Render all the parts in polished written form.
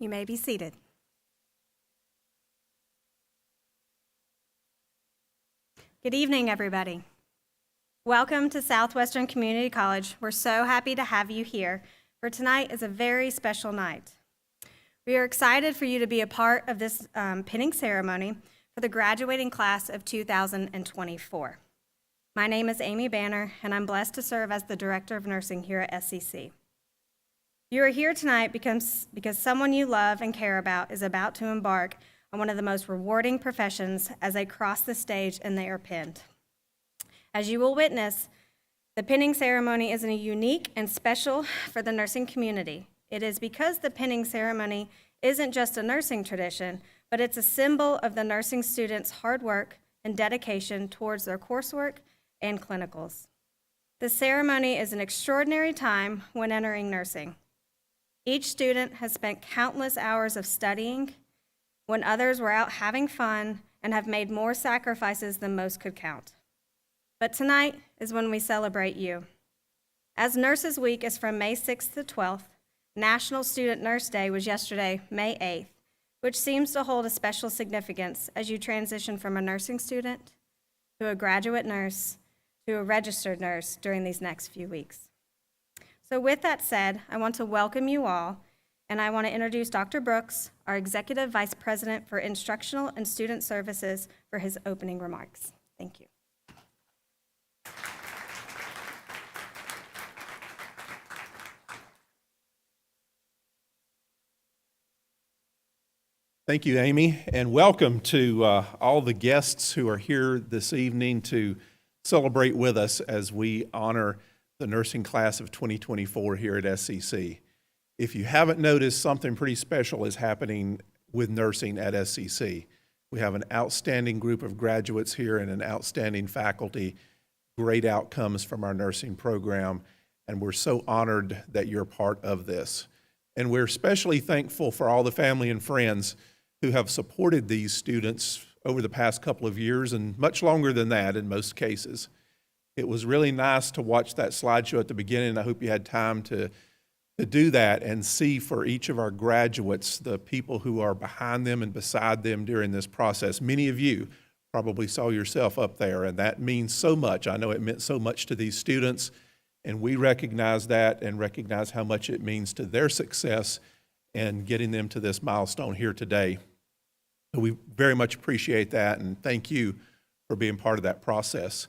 You may be seated. Good evening, everybody. Welcome to Southwestern Community College. We're so happy to have you here, for tonight is a very special night. We are excited for you to be a part of this pinning ceremony for the graduating class of 2024. My name is Amy Banner, and I'm blessed to serve as the Director of Nursing here at SCC. You are here tonight because someone you love and care about is about to embark on one of the most rewarding professions as they cross the stage and they are pinned. As you will witness, the pinning ceremony is unique and special for the nursing community. It is because the pinning ceremony isn't just a nursing tradition, but it's a symbol of the nursing students' hard work and dedication towards their coursework and clinicals. The ceremony is an extraordinary time when entering nursing. Each student has spent countless hours of studying when others were out having fun and have made more sacrifices than most could count. But tonight is when we celebrate you. As Nurses Week is from May 6th to 12th, National Student Nurse Day was yesterday, May 8th, which seems to hold a special significance as you transition from a nursing student to a graduate nurse to a registered nurse during these next few weeks. So with that said, I want to welcome you all, and I want to introduce Dr. Brooks, our Executive Vice President for Instructional and Student Services, for his opening remarks. Thank you. Thank you, Amy, and welcome to all the guests who are here this evening to celebrate with us as we honor the nursing class of 2024 here at SCC. If you haven't noticed, something pretty special is happening with nursing at SCC. We have an outstanding group of graduates here and an outstanding faculty, great outcomes from our nursing program, and we're so honored that you're part of this. And we're especially thankful for all the family and friends who have supported these students over the past couple of years and much longer than that in most cases. It was really nice to watch that slideshow at the beginning. I hope you had time to do that and see for each of our graduates the people who are behind them and beside them during this process. Many of you probably saw yourself up there, and that means so much. I know it meant so much to these students, and we recognize that and recognize how much it means to their success and getting them to this milestone here today. So we very much appreciate that, and thank you for being part of that process.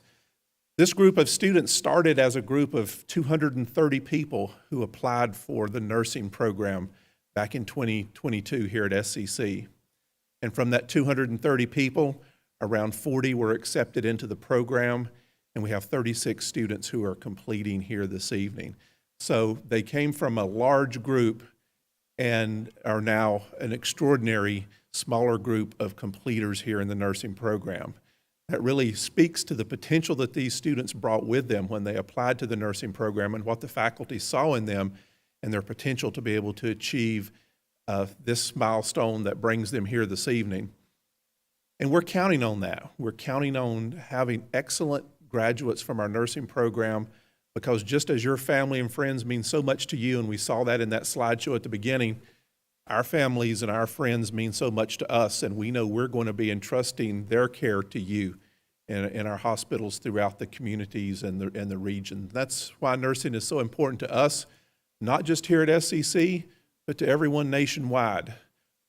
This group of students started as a group of 230 people who applied for the nursing program back in 2022 here at SCC. And from that 230 people, around 40 were accepted into the program, and we have 36 students who are completing here this evening. So they came from a large group and are now an extraordinary smaller group of completers here in the nursing program. That really speaks to the potential that these students brought with them when they applied to the nursing program and what the faculty saw in them and their potential to be able to achieve this milestone that brings them here this evening. And we're counting on that. We're counting on having excellent graduates from our nursing program, because just as your family and friends mean so much to you, and we saw that in that slideshow at the beginning, our families and our friends mean so much to us, and we know we're going to be entrusting their care to you in our hospitals throughout the communities and the region. That's why nursing is so important to us, not just here at SCC, but to everyone nationwide.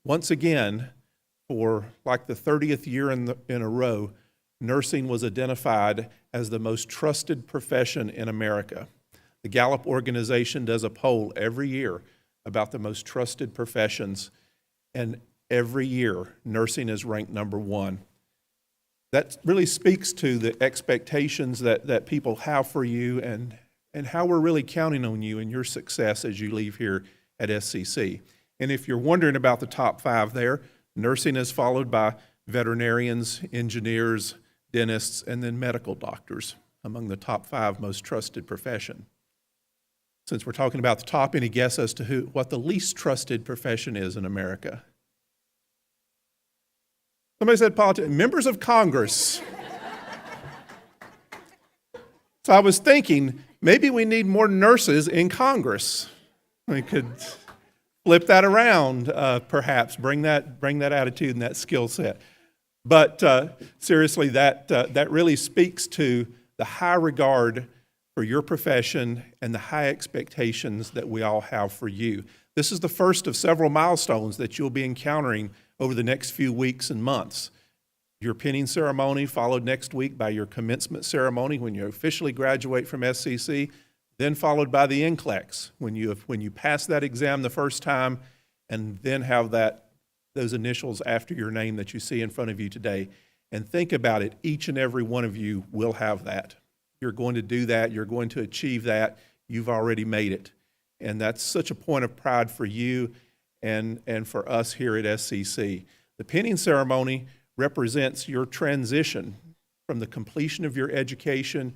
Once again, for like the 30th year in a row, nursing was identified as the most trusted profession in America. The Gallup organization does a poll every year about the most trusted professions, and every year nursing is ranked number one. That really speaks to the expectations that people have for you and how we're really counting on you and your success as you leave here at SCC. And if you're wondering about the top 5 there, nursing is followed by veterinarians, engineers, dentists, and then medical doctors among the top 5 most trusted profession. Since we're talking about the top, any guess as to what the least trusted profession is in America? Somebody said politics. Members of Congress. So I was thinking, maybe we need more nurses in Congress. We could flip that around, perhaps. Bring that attitude and that skill set. But seriously, that really speaks to the high regard for your profession and the high expectations that we all have for you. This is the first of several milestones that you'll be encountering over the next few weeks and months. Your pinning ceremony, followed next week by your commencement ceremony when you officially graduate from SCC, then followed by the NCLEX when you pass that exam the first time, and then have those initials after your name that you see in front of you today. And think about it, each and every one of you will have that. You're going to do that, you're going to achieve that, you've already made it. And that's such a point of pride for you and for us here at SCC. The pinning ceremony represents your transition from the completion of your education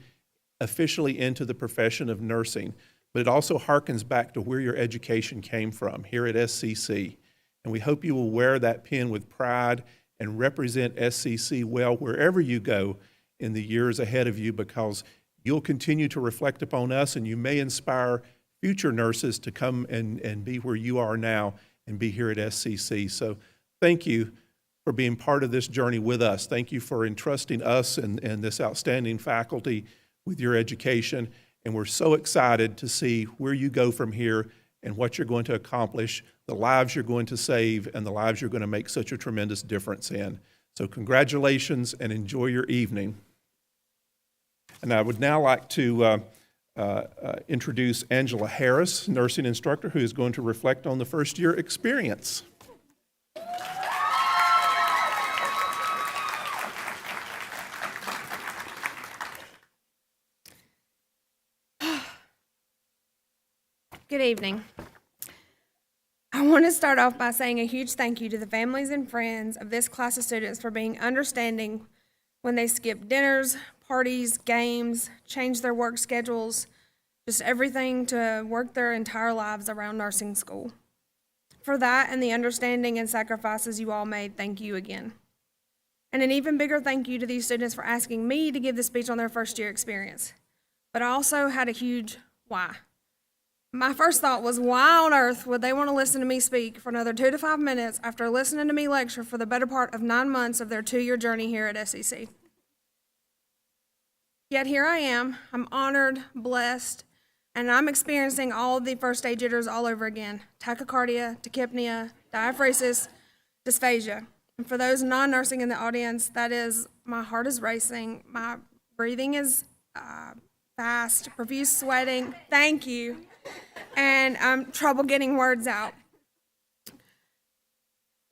officially into the profession of nursing, but it also harkens back to where your education came from here at SCC. And we hope you will wear that pin with pride and represent SCC well wherever you go in the years ahead of you, because you'll continue to reflect upon us and you may inspire future nurses to come and be where you are now and be here at SCC. So thank you for being part of this journey with us. Thank you for entrusting us and this outstanding faculty with your education. And we're so excited to see where you go from here and what you're going to accomplish, the lives you're going to save, and the lives you're going to make such a tremendous difference in. So congratulations and enjoy your evening. And I would now like to introduce Angela Harris, nursing instructor, who is going to reflect on the first year experience. Good evening. I want to start off by saying a huge thank you to the families and friends of this class of students for being understanding when they skip dinners, parties, games, change their work schedules, just everything to work their entire lives around nursing school. For that and the understanding and sacrifices you all made, thank you again. And an even bigger thank you to these students for asking me to give the speech on their first year experience. But I also had a huge why. My first thought was, why on earth would they want to listen to me speak for another 2 to 5 minutes after listening to me lecture for the better part of 9 months of their 2-year journey here at SCC? Yet here I am, I'm honored, blessed, and I'm experiencing all the first day jitters all over again. Tachycardia, tachypnea, diaphoresis, dysphagia. And for those non-nursing in the audience, that is, my heart is racing, my breathing is fast, profuse sweating, thank you, and trouble getting words out.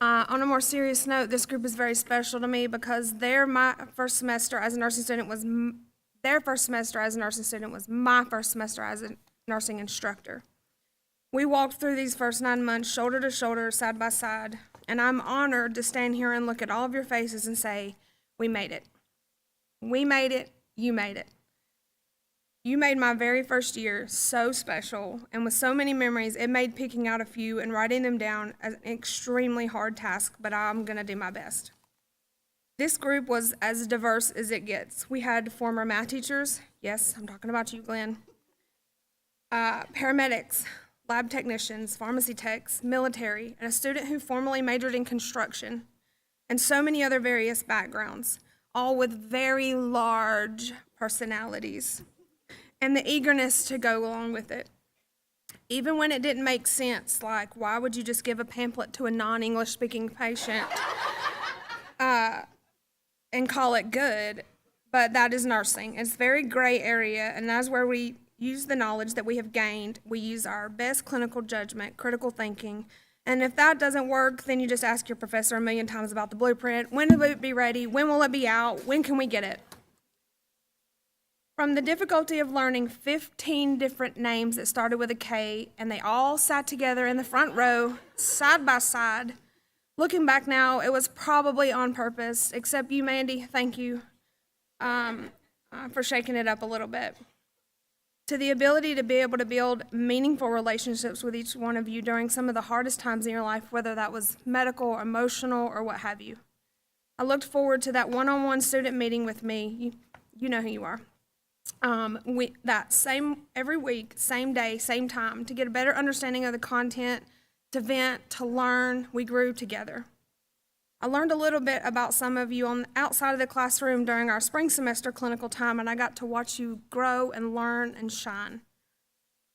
On a more serious note, this group is very special to me because their first semester as a nursing student was my first semester as a nursing instructor. We walked through these first 9 months shoulder to shoulder, side by side, and I'm honored to stand here and look at all of your faces and say, we made it. We made it, you made it. You made my very first year so special, and with so many memories, it made picking out a few and writing them down an extremely hard task, but I'm gonna do my best. This group was as diverse as it gets. We had former math teachers, yes, I'm talking about you, Glenn, paramedics, lab technicians, pharmacy techs, military, and a student who formerly majored in construction, and so many other various backgrounds, all with very large personalities, and the eagerness to go along with it. Even when it didn't make sense, like why would you just give a pamphlet to a non-English speaking patient and call it good? But that is nursing. It's a very gray area, and that's where we use the knowledge that we have gained. We use our best clinical judgment, critical thinking, and if that doesn't work, then you just ask your professor a million times about the blueprint. When will it be ready? When will it be out? When can we get it? From the difficulty of learning 15 different names that started with a K, and they all sat together in the front row, side by side. Looking back now, it was probably on purpose, except you, Mandy, thank you for shaking it up a little bit. To the ability to be able to build meaningful relationships with each one of you during some of the hardest times in your life, whether that was medical, emotional, or what have you. I looked forward to that one-on-one student meeting with me. You know who you are. Every week, same day, same time, to get a better understanding of the content, to vent, to learn. We grew together. I learned a little bit about some of you on outside of the classroom during our spring semester clinical time, and I got to watch you grow and learn and shine.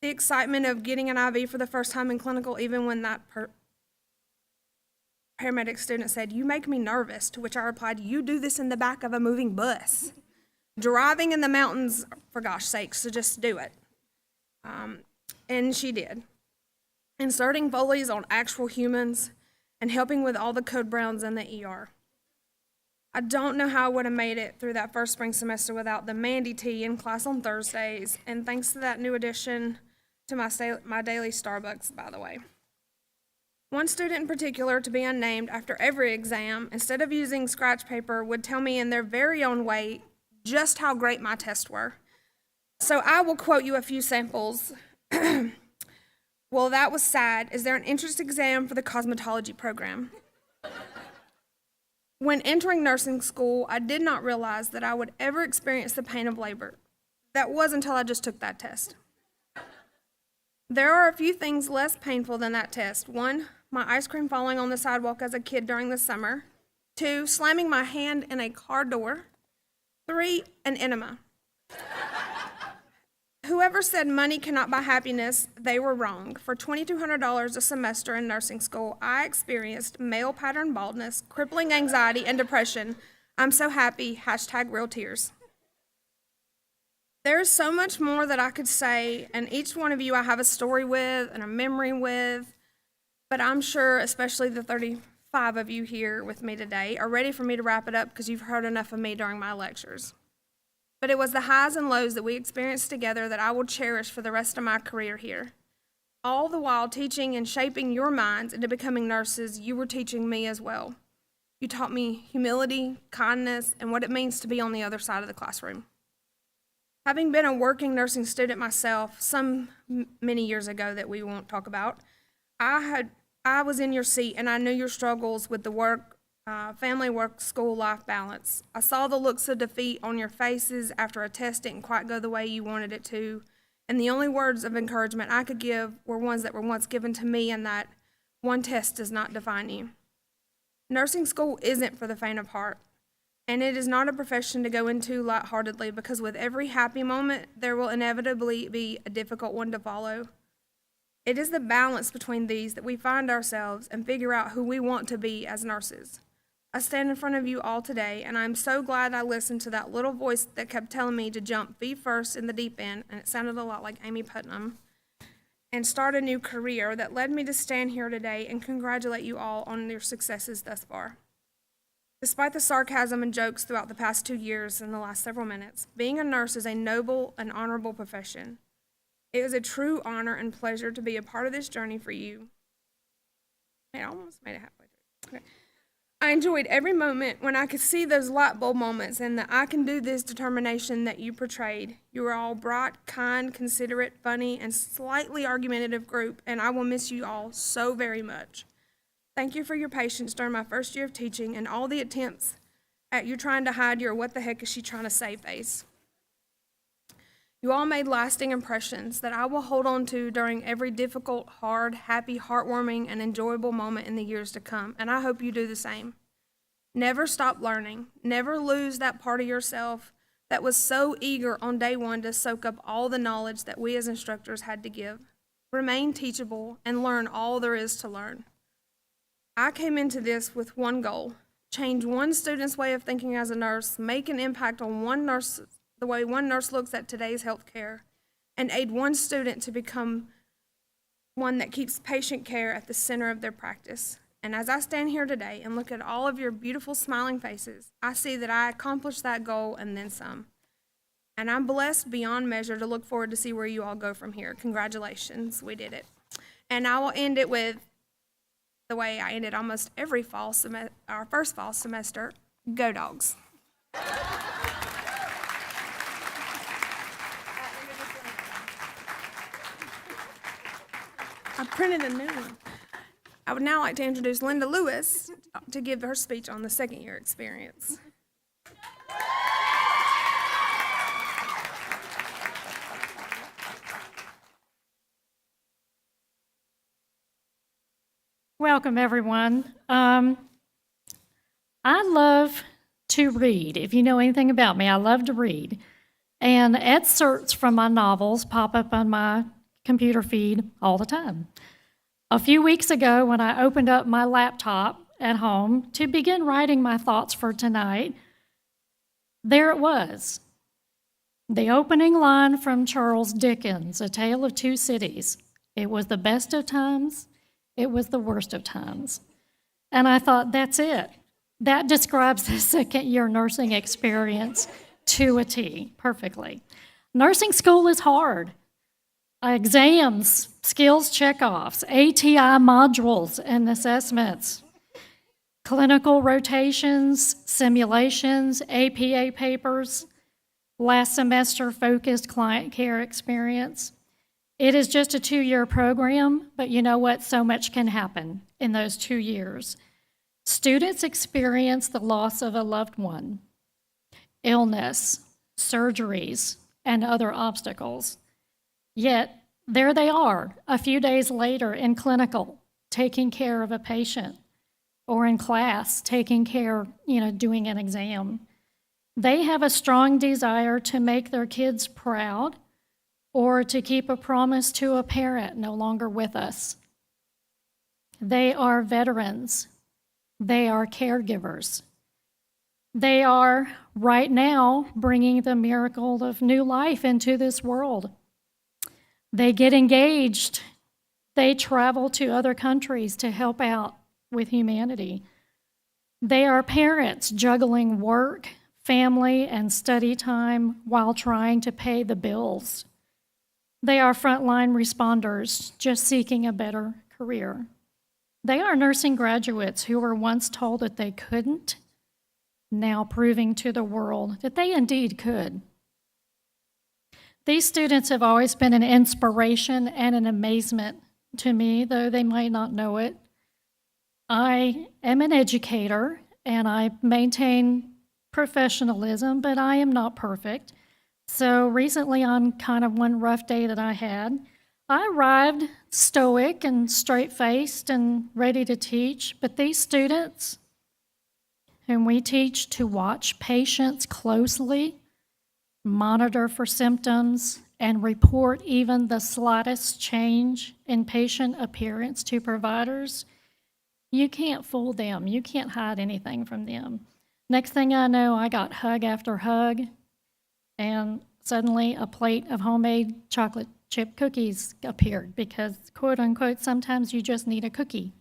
The excitement of getting an IV for the first time in clinical, even when that paramedic student said, "You make me nervous," to which I replied, "You do this in the back of a moving bus. Driving in the mountains, for gosh sakes, so just do it." And she did. Inserting Foley's on actual humans and helping with all the code browns in the ER. I don't know how I would have made it through that first spring semester without the Mandy tea in class on Thursdays, and thanks to that new addition to my daily Starbucks, by the way. One student in particular, to be unnamed, after every exam, instead of using scratch paper, would tell me in their very own way just how great my tests were. So I will quote you a few samples. "Well, that was sad. Is there an entrance exam for the cosmetology program?" When entering nursing school, I did not realize that I would ever experience the pain of labor. That was until I just took that test. There are a few things less painful than that test. 1, my ice cream falling on the sidewalk as a kid during the summer. 2, slamming my hand in a car door. 3, an enema. Whoever said money cannot buy happiness, they were wrong. For $2,200 a semester in nursing school, I experienced male pattern baldness, crippling anxiety, and depression. I'm so happy, #real tears. There is so much more that I could say, and each one of you I have a story with and a memory with, but I'm sure especially the 35 of you here with me today are ready for me to wrap it up because you've heard enough of me during my lectures. But it was the highs and lows that we experienced together that I will cherish for the rest of my career here. All the while teaching and shaping your minds into becoming nurses, you were teaching me as well. You taught me humility, kindness, and what it means to be on the other side of the classroom. Having been a working nursing student myself, many years ago that we won't talk about, I was in your seat and I knew your struggles with the work, family work, school life balance. I saw the looks of defeat on your faces after a test didn't quite go the way you wanted it to, and the only words of encouragement I could give were ones that were once given to me, and that one test does not define you. Nursing school isn't for the faint of heart. And it is not a profession to go into lightheartedly, because with every happy moment, there will inevitably be a difficult one to follow. It is the balance between these that we find ourselves and figure out who we want to be as nurses. I stand in front of you all today, and I'm so glad I listened to that little voice that kept telling me to jump feet first in the deep end, and it sounded a lot like Amy Putnam, and start a new career that led me to stand here today and congratulate you all on your successes thus far. Despite the sarcasm and jokes throughout the past 2 years and the last several minutes, being a nurse is a noble and honorable profession. It is a true honor and pleasure to be a part of this journey for you. I almost made it halfway through. Okay. I enjoyed every moment when I could see those light bulb moments and the "I can do this" determination that you portrayed. You were all bright, kind, considerate, funny, and slightly argumentative group, and I will miss you all so very much. Thank you for your patience during my first year of teaching and all the attempts at you trying to hide your "what the heck is she trying to say" face. You all made lasting impressions that I will hold on to during every difficult, hard, happy, heartwarming, and enjoyable moment in the years to come, and I hope you do the same. Never stop learning. Never lose that part of yourself that was so eager on day one to soak up all the knowledge that we as instructors had to give. Remain teachable and learn all there is to learn. I came into this with one goal: change one student's way of thinking as a nurse, make an impact on the way one nurse looks at today's healthcare, and aid one student to become one that keeps patient care at the center of their practice. And as I stand here today and look at all of your beautiful smiling faces, I see that I accomplished that goal and then some. And I'm blessed beyond measure to look forward to see where you all go from here. Congratulations, we did it. And I will end it with the way I ended almost every our first fall semester: go Dogs. I printed a new one. I would now like to introduce Linda Lewis to give her speech on the second year experience. welcome, everyone. I love to read. If you know anything about me, I love to read. And excerpts from my novels pop up on my computer feed all the time. A few weeks ago, when I opened up my laptop at home to begin writing my thoughts for tonight, there it was. The opening line from Charles Dickens, A Tale of Two Cities. It was the best of times, it was the worst of times. And I thought, that's it. That describes the second-year nursing experience to a T, perfectly. Nursing school is hard. Exams, skills checkoffs, ATI modules and assessments, clinical rotations, simulations, APA papers, last semester focused client care experience. It is just a 2-year program, but you know what? So much can happen in those 2 years. Students experience the loss of a loved one, illness, surgeries, and other obstacles. Yet, there they are, a few days later in clinical, taking care of a patient, or in class, taking care, doing an exam. They have a strong desire to make their kids proud or to keep a promise to a parent no longer with us. They are veterans. They are caregivers. They are, right now, bringing the miracle of new life into this world. They get engaged. They travel to other countries to help out with humanity. They are parents juggling work, family, and study time while trying to pay the bills. They are frontline responders just seeking a better career. They are nursing graduates who were once told that they couldn't, now proving to the world that they indeed could. These students have always been an inspiration and an amazement to me, though they might not know it. I am an educator and I maintain professionalism, but I am not perfect. So recently, on kind of one rough day that I had, I arrived stoic and straight-faced and ready to teach, but these students, whom we teach to watch patients closely, monitor for symptoms, and report even the slightest change in patient appearance to providers, you can't fool them. You can't hide anything from them. Next thing I know, I got hug after hug, and suddenly a plate of homemade chocolate chip cookies appeared because, quote unquote, sometimes you just need a cookie.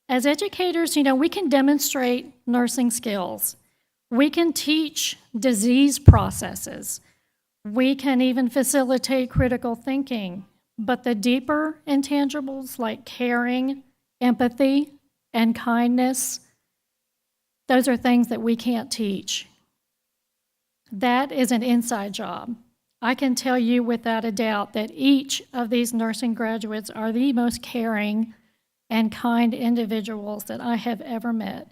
As educators, we can demonstrate nursing skills. We can teach disease processes. We can even facilitate critical thinking. But the deeper intangibles like caring, empathy, and kindness, those are things that we can't teach. That is an inside job. I can tell you without a doubt that each of these nursing graduates are the most caring and kind individuals that I have ever met.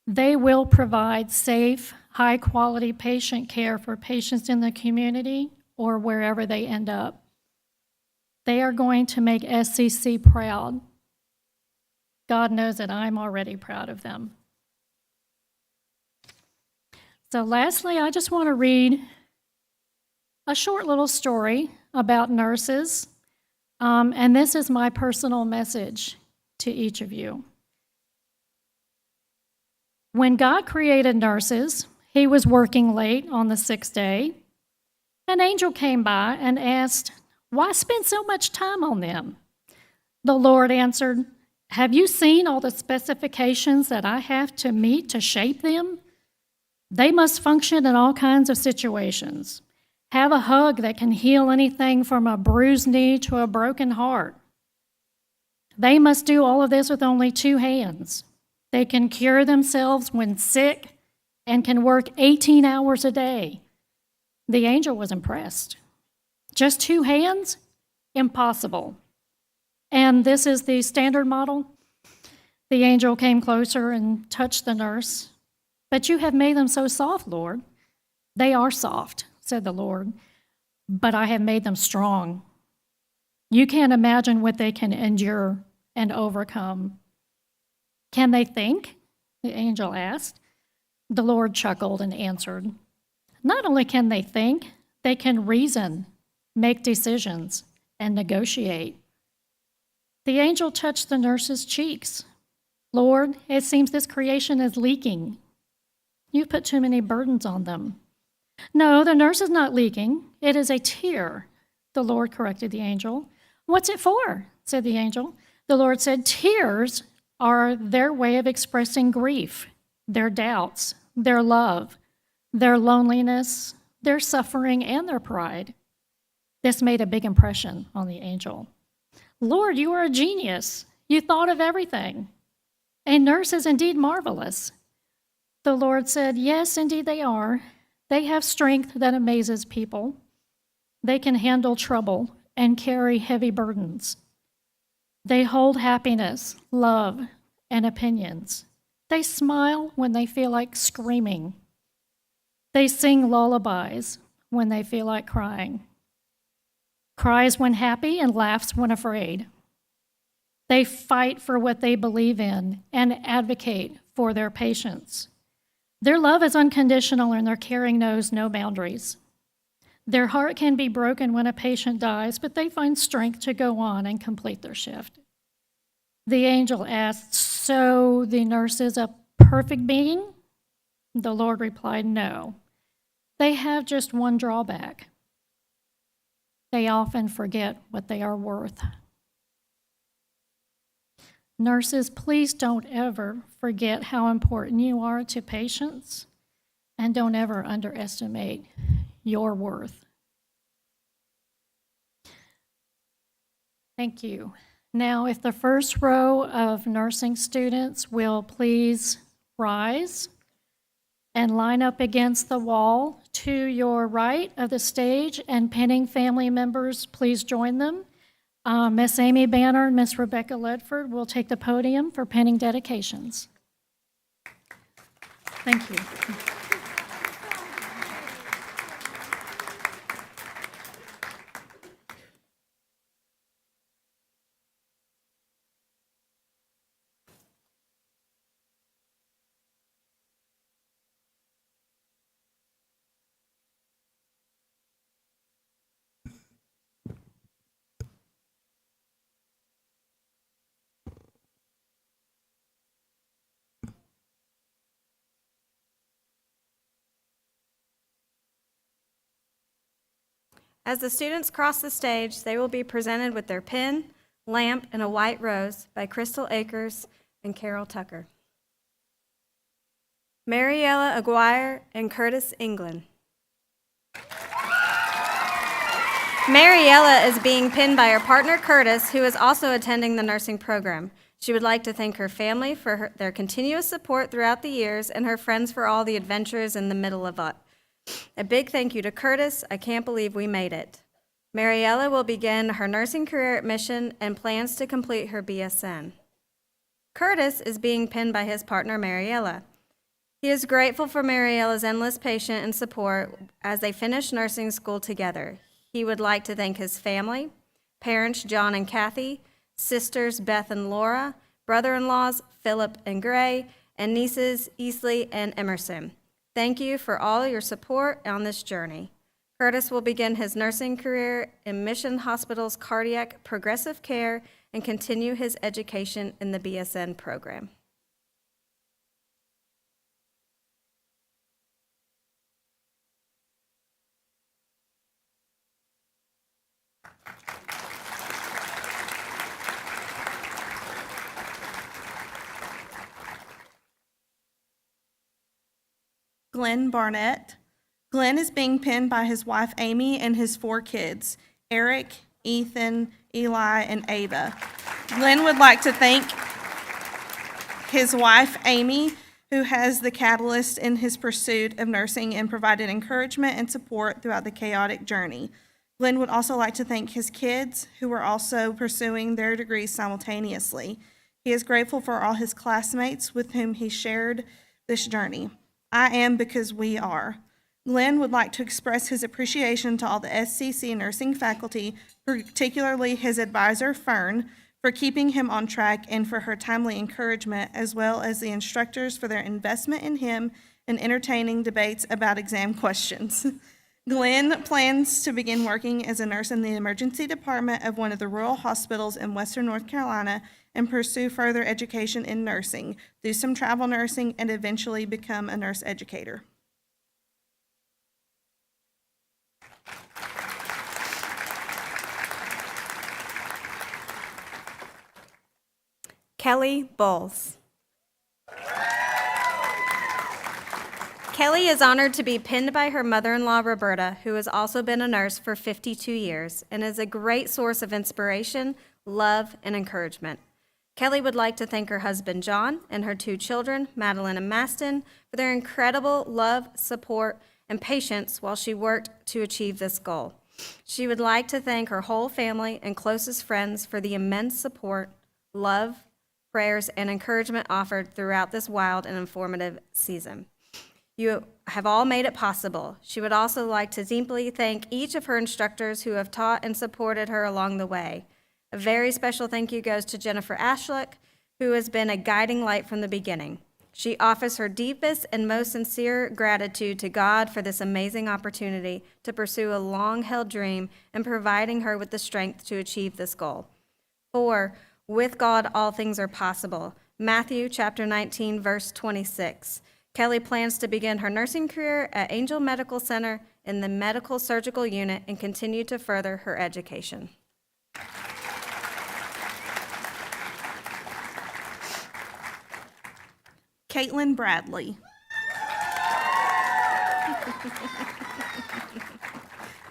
They will provide safe, high-quality patient care for patients in the community or wherever they end up. They are going to make SCC proud. God knows that I'm already proud of them. So lastly, I just want to read a short little story about nurses, and this is my personal message to each of you. When God created nurses, he was working late on the 6th day. An angel came by and asked, "Why spend so much time on them?" The Lord answered, "Have you seen all the specifications that I have to meet to shape them? They must function in all kinds of situations. Have a hug that can heal anything from a bruised knee to a broken heart. They must do all of this with only 2 hands. They can cure themselves when sick and can work 18 hours a day." The angel was impressed. Just 2 hands? Impossible. And this is the standard model. The angel came closer and touched the nurse. "But you have made them so soft, Lord." "They are soft," said the Lord, "but I have made them strong. You can't imagine what they can endure and overcome. Can they think? The angel asked. The Lord chuckled and answered, not only can they think, they can reason, make decisions, and negotiate. The angel touched the nurse's cheeks. Lord, it seems this creation is leaking. You've put too many burdens on them. No, the nurse is not leaking. It is a tear, the Lord corrected the angel. What's it for? Said the angel. The Lord said, tears are their way of expressing grief, their doubts, their love, their loneliness, their suffering, and their pride. This made a big impression on the angel. Lord, you are a genius. You thought of everything. A nurse is indeed marvelous. The Lord said, yes, indeed they are. They have strength that amazes people. They can handle trouble and carry heavy burdens. They hold happiness, love, and opinions. They smile when they feel like screaming. They sing lullabies when they feel like crying. Cries when happy and laughs when afraid. They fight for what they believe in and advocate for their patients. Their love is unconditional and their caring knows no boundaries. Their heart can be broken when a patient dies, but they find strength to go on and complete their shift. The angel asked, so the nurse is a perfect being? The Lord replied, no. They have just one drawback. They often forget what they are worth. Nurses, please don't ever forget how important you are to patients, and don't ever underestimate your worth. Thank you. Now, if the first row of nursing students will please rise and line up against the wall to your right of the stage, and pinning family members, please join them. Miss Amy Banner and Miss Rebecca Ledford will take the podium for pinning dedications. Thank you. As the students cross the stage, they will be presented with their pin, lamp, and a white rose by Crystal Akers and Carol Tucker. Mariella Aguirre and Curtis England. Mariella is being pinned by her partner Curtis, who is also attending the nursing program. She would like to thank her family for their continuous support throughout the years and her friends for all the adventures in the middle of it. A big thank you to Curtis. I can't believe we made it. Mariella will begin her nursing career at Mission and plans to complete her BSN. Curtis is being pinned by his partner Mariella. He is grateful for Mariella's endless patience and support as they finish nursing school together. He would like to thank his family, parents John and Kathy, sisters Beth and Laura, brother-in-laws Philip and Gray, and nieces Easley and Emerson. Thank you for all your support on this journey. Curtis will begin his nursing career in Mission Hospital's Cardiac Progressive Care and continue his education in the BSN program. Glenn Barnett. Glenn is being pinned by his wife Amy and his 4 kids, Eric, Ethan, Eli, and Ava. Glenn would like to thank his wife Amy, who has the catalyst in his pursuit of nursing and provided encouragement and support throughout the chaotic journey. Glenn would also like to thank his kids, who are also pursuing their degrees simultaneously. He is grateful for all his classmates with whom he shared this journey. I am because we are. Glenn would like to express his appreciation to all the SCC nursing faculty, particularly his advisor, Fern, for keeping him on track and for her timely encouragement, as well as the instructors for their investment in him and entertaining debates about exam questions. Glenn plans to begin working as a nurse in the emergency department of one of the rural hospitals in western North Carolina and pursue further education in nursing, do some travel nursing, and eventually become a nurse educator. Kelly Bowles. Kelly is honored to be pinned by her mother-in-law, Roberta, who has also been a nurse for 52 years and is a great source of inspiration, love, and encouragement. Kelly would like to thank her husband, John, and her 2 children, Madeline and Maston, for their incredible love, support, and patience while she worked to achieve this goal. She would like to thank her whole family and closest friends for the immense support, love, prayers, and encouragement offered throughout this wild and informative season. You have all made it possible. She would also like to deeply thank each of her instructors who have taught and supported her along the way. A very special thank you goes to Jennifer Ashlock, who has been a guiding light from the beginning. She offers her deepest and most sincere gratitude to God for this amazing opportunity to pursue a long-held dream and providing her with the strength to achieve this goal. 4, with God, all things are possible. Matthew chapter 19, verse 26. Kelly plans to begin her nursing career at Angel Medical Center in the medical surgical unit and continue to further her education. Caitlin Bradley.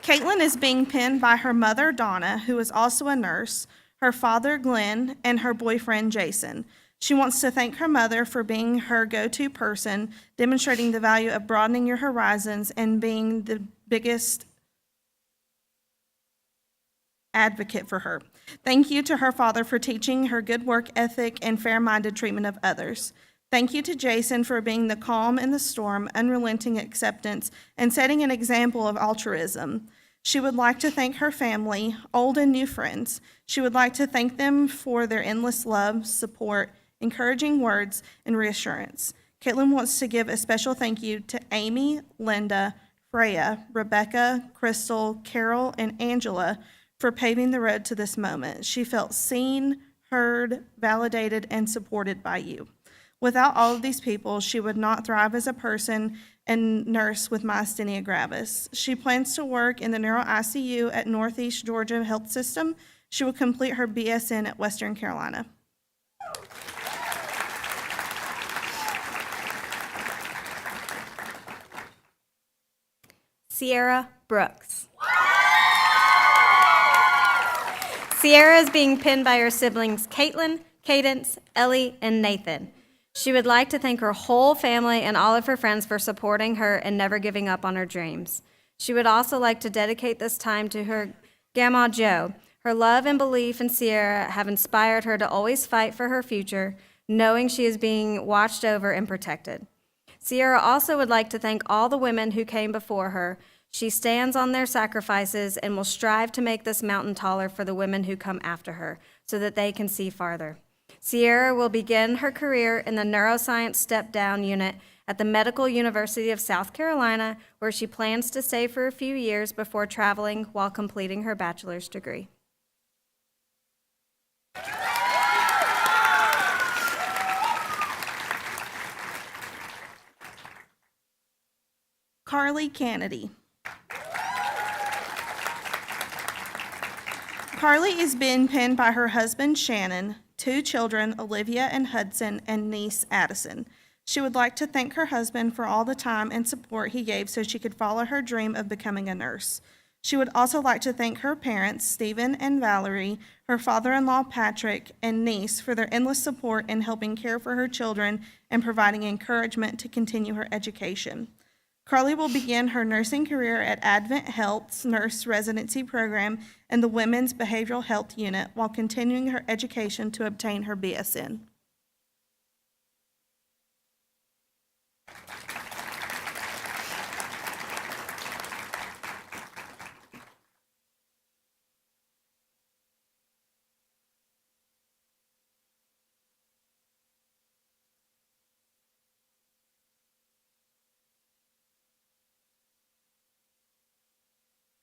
Caitlin is being pinned by her mother, Donna, who is also a nurse, her father, Glenn, and her boyfriend, Jason. She wants to thank her mother for being her go-to person, demonstrating the value of broadening your horizons and being the biggest advocate for her. Thank you to her father for teaching her good work ethic and fair-minded treatment of others. Thank you to Jason for being the calm in the storm, unrelenting acceptance, and setting an example of altruism. She would like to thank her family, old and new friends. She would like to thank them for their endless love, support, encouraging words, and reassurance. Caitlin wants to give a special thank you to Amy, Linda, Freya, Rebecca, Crystal, Carol, and Angela for paving the road to this moment. She felt seen, heard, validated, and supported by you. Without all of these people, she would not thrive as a person and nurse with myasthenia gravis. She plans to work in the neuro ICU at Northeast Georgia Health System. She will complete her BSN at Western Carolina. Sierra Brooks. Sierra is being pinned by her siblings Caitlin, Cadence, Ellie, and Nathan. She would like to thank her whole family and all of her friends for supporting her and never giving up on her dreams. She would also like to dedicate this time to her Grandma Jo. Her love and belief in Sierra have inspired her to always fight for her future, knowing she is being watched over and protected. Sierra also would like to thank all the women who came before her. She stands on their sacrifices and will strive to make this mountain taller for the women who come after her so that they can see farther. Sierra will begin her career in the neuroscience step-down unit at the Medical University of South Carolina, where she plans to stay for a few years before traveling while completing her bachelor's degree. Carly Kennedy. Carly is being pinned by her husband, Shannon, 2 children, Olivia and Hudson, and niece, Addison. She would like to thank her husband for all the time and support he gave so she could follow her dream of becoming a nurse. She would also like to thank her parents, Stephen and Valerie, her father-in-law, Patrick, and niece for their endless support in helping care for her children and providing encouragement to continue her education. Carly will begin her nursing career at Advent Health's nurse residency program in the Women's Behavioral Health Unit while continuing her education to obtain her BSN.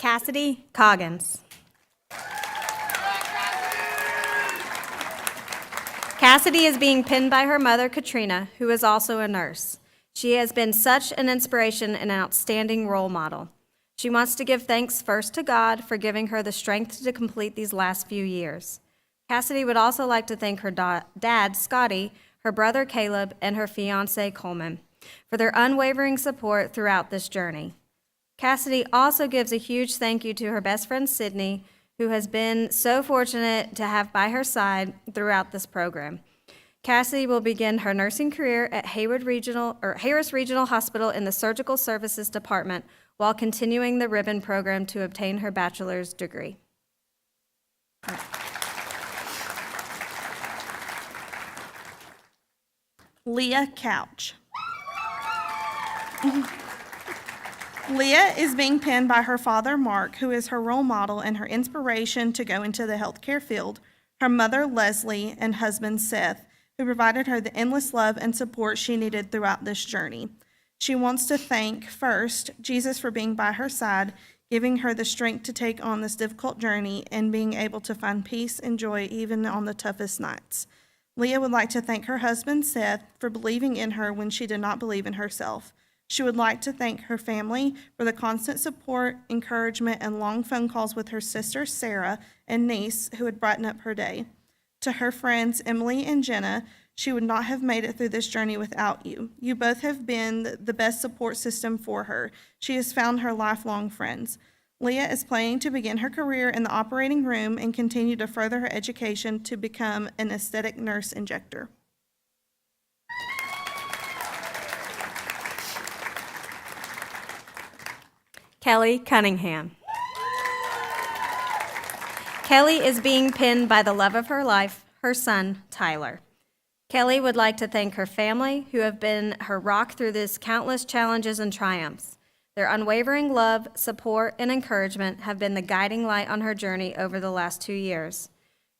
Cassidy Coggins. Cassidy is being pinned by her mother, Katrina, who is also a nurse. She has been such an inspiration and an outstanding role model. She wants to give thanks first to God for giving her the strength to complete these last few years. Cassidy would also like to thank her dad, Scotty, her brother, Caleb, and her fiancé, Coleman, for their unwavering support throughout this journey. Cassidy also gives a huge thank you to her best friend, Sydney, who has been so fortunate to have by her side throughout this program. Cassidy will begin her nursing career at Harris Regional Hospital in the Surgical Services Department while continuing the ribbon program to obtain her bachelor's degree. Leah Couch. Leah is being pinned by her father, Mark, who is her role model and her inspiration to go into the healthcare field, her mother, Leslie, and husband, Seth, who provided her the endless love and support she needed throughout this journey. She wants to thank, first, Jesus for being by her side, giving her the strength to take on this difficult journey and being able to find peace and joy even on the toughest nights. Leah would like to thank her husband, Seth, for believing in her when she did not believe in herself. She would like to thank her family for the constant support, encouragement, and long phone calls with her sister, Sarah, and niece, who would brighten up her day. To her friends, Emily and Jenna, she would not have made it through this journey without you. You both have been the best support system for her. She has found her lifelong friends. Leah is planning to begin her career in the operating room and continue to further her education to become an aesthetic nurse injector. Kelly Cunningham. Kelly is being pinned by the love of her life, her son, Tyler. Kelly would like to thank her family, who have been her rock through these countless challenges and triumphs. Their unwavering love, support, and encouragement have been the guiding light on her journey over the last 2 years.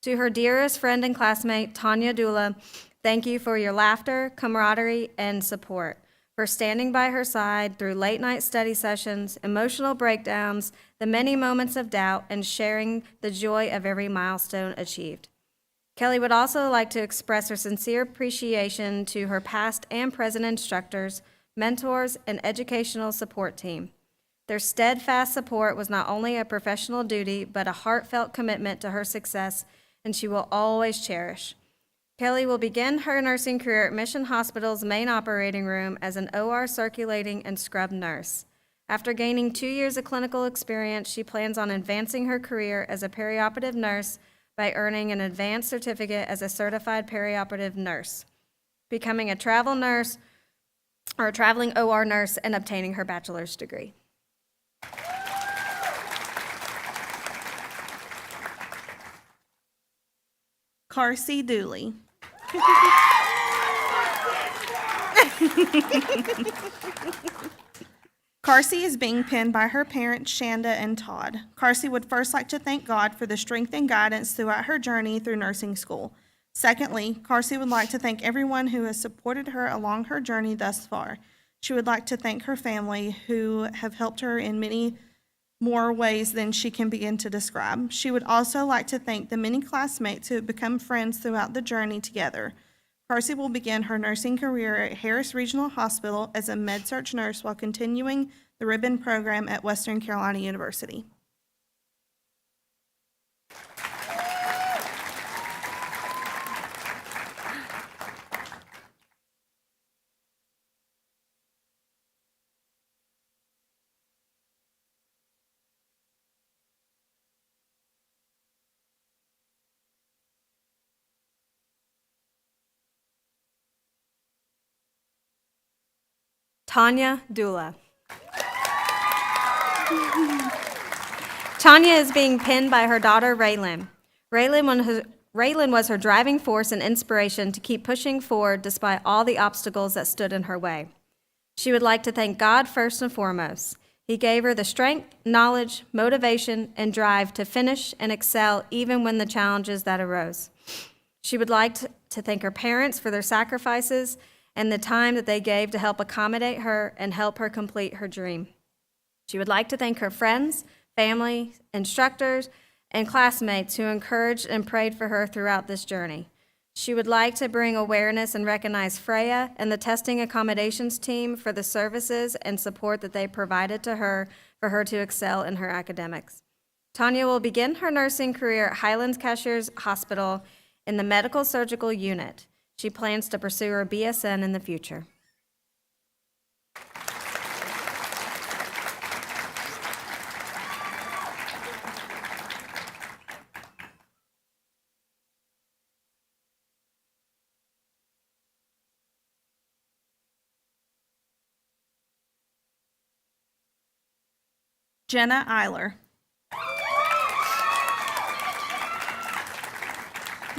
To her dearest friend and classmate, Tanya Dula, thank you for your laughter, camaraderie, and support, for standing by her side through late-night study sessions, emotional breakdowns, the many moments of doubt, and sharing the joy of every milestone achieved. Kelly would also like to express her sincere appreciation to her past and present instructors, mentors, and educational support team. Their steadfast support was not only a professional duty, but a heartfelt commitment to her success, and she will always cherish. Kelly will begin her nursing career at Mission Hospital's main operating room as an OR circulating and scrub nurse. After gaining 2 years of clinical experience, she plans on advancing her career as a perioperative nurse by earning an advanced certificate as a certified perioperative nurse, becoming a travel nurse or a traveling OR nurse, and obtaining her bachelor's degree. Carsey Dooley. Carsey is being pinned by her parents, Shanda and Todd. Carsey would first like to thank God for the strength and guidance throughout her journey through nursing school. Secondly, Carsey would like to thank everyone who has supported her along her journey thus far. She would like to thank her family, who have helped her in many more ways than she can begin to describe. She would also like to thank the many classmates who have become friends throughout the journey together. Carsey will begin her nursing career at Harris Regional Hospital as a med-surg nurse while continuing the ribbon program at Western Carolina University. Tanya Dula. Tanya is being pinned by her daughter, Raylin. Raylin was her driving force and inspiration to keep pushing forward despite all the obstacles that stood in her way. She would like to thank God first and foremost. He gave her the strength, knowledge, motivation, and drive to finish and excel even when the challenges that arose. She would like to thank her parents for their sacrifices and the time that they gave to help accommodate her and help her complete her dream. She would like to thank her friends, family, instructors, and classmates who encouraged and prayed for her throughout this journey. She would like to bring awareness and recognize Freya and the testing accommodations team for the services and support that they provided to her for her to excel in her academics. Tanya will begin her nursing career at Highlands Cashiers Hospital in the medical surgical unit. She plans to pursue her BSN in the future. Jenna Eiler.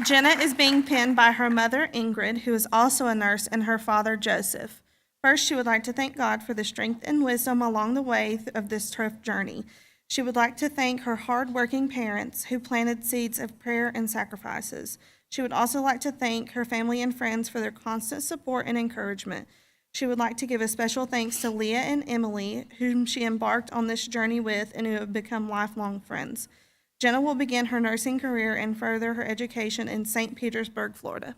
Jenna is being pinned by her mother, Ingrid, who is also a nurse, and her father, Joseph. First, she would like to thank God for the strength and wisdom along the way of this tough journey. She would like to thank her hardworking parents who planted seeds of prayer and sacrifices. She would also like to thank her family and friends for their constant support and encouragement. She would like to give a special thanks to Leah and Emily, whom she embarked on this journey with and who have become lifelong friends. Jenna will begin her nursing career and further her education in St. Petersburg, Florida.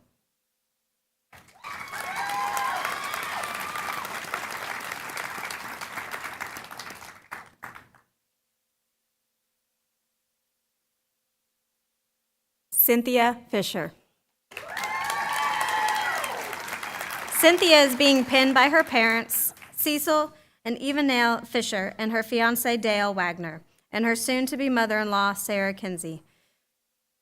Cynthia Fisher. Cynthia is being pinned by her parents, Cecil and Evanelle Fisher, and her fiance, Dale Wagner, and her soon-to-be mother-in-law, Sarah Kinsey.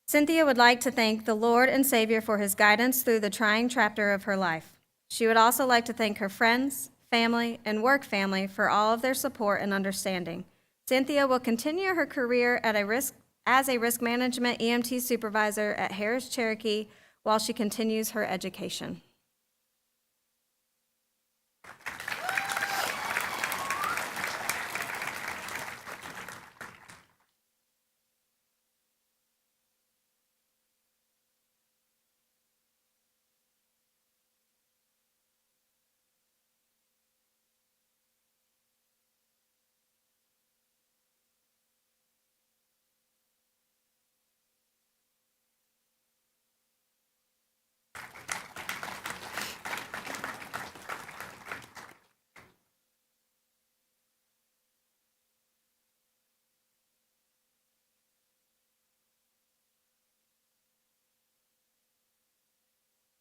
Cynthia would like to thank the Lord and Savior for his guidance through the trying chapter of her life. She would also like to thank her friends, family, and work family for all of their support and understanding. Cynthia will continue her career as a risk management EMT supervisor at Harris Cherokee while she continues her education.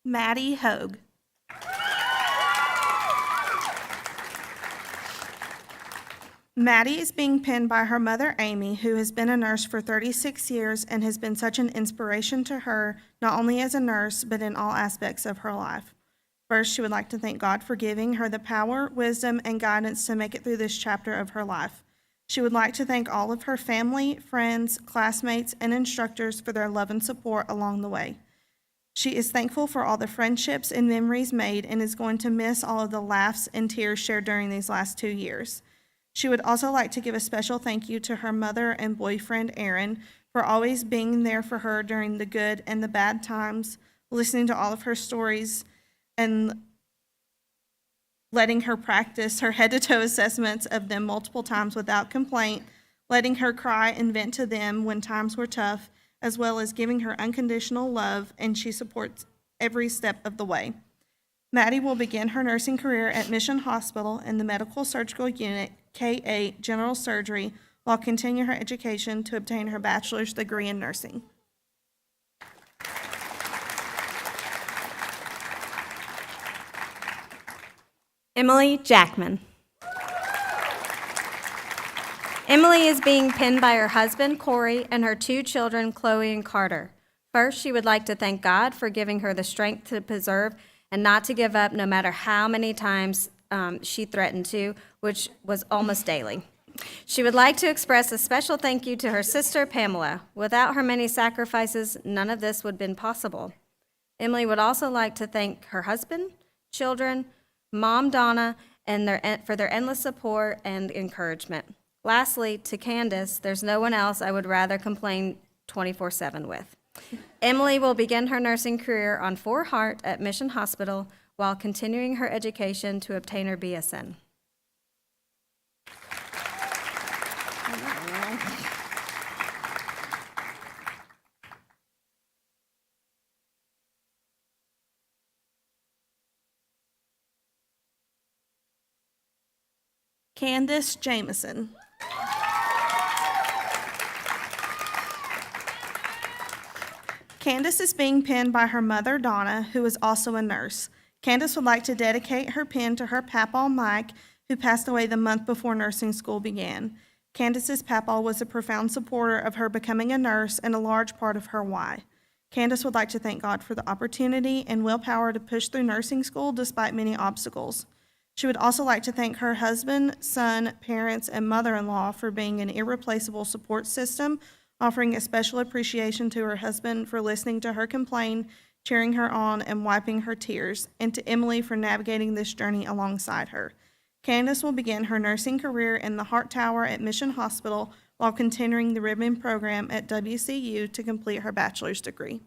Maddie Hogue. Maddie is being pinned by her mother, Amy, who has been a nurse for 36 years and has been such an inspiration to her, not only as a nurse, but in all aspects of her life. First, she would like to thank God for giving her the power, wisdom, and guidance to make it through this chapter of her life. She would like to thank all of her family, friends, classmates, and instructors for their love and support along the way. She is thankful for all the friendships and memories made and is going to miss all of the laughs and tears shared during these last 2 years. She would also like to give a special thank you to her mother and boyfriend, Aaron, for always being there for her during the good and the bad times, listening to all of her stories, and letting her practice her head-to-toe assessments of them multiple times without complaint, letting her cry and vent to them when times were tough, as well as giving her unconditional love, and she supports every step of the way. Maddie will begin her nursing career at Mission Hospital in the Medical Surgical Unit, K8 General Surgery, while continuing her education to obtain her bachelor's degree in nursing. Emily Jackman. Emily is being pinned by her husband, Corey, and her 2 children, Chloe and Carter. First, she would like to thank God for giving her the strength to preserve and not to give up no matter how many times she threatened to, which was almost daily. She would like to express a special thank you to her sister, Pamela. Without her many sacrifices, none of this would have been possible. Emily would also like to thank her husband, children, Mom Donna, and for their endless support and encouragement. Lastly, to Candace, there's no one else I would rather complain 24/7 with. Emily will begin her nursing career on 4 Hart at Mission Hospital while continuing her education to obtain her BSN. Candace Jameson. Candace is being pinned by her mother, Donna, who is also a nurse. Candace would like to dedicate her pin to her papaw, Mike, who passed away the month before nursing school began. Candace's papaw was a profound supporter of her becoming a nurse and a large part of her why. Candace would like to thank God for the opportunity and willpower to push through nursing school despite many obstacles. She would also like to thank her husband, son, parents, and mother-in-law for being an irreplaceable support system, offering a special appreciation to her husband for listening to her complain, cheering her on, and wiping her tears, and to Emily for navigating this journey alongside her. Candace will begin her nursing career in the Hart Tower at Mission Hospital while continuing the ribbon program at WCU to complete her bachelor's degree.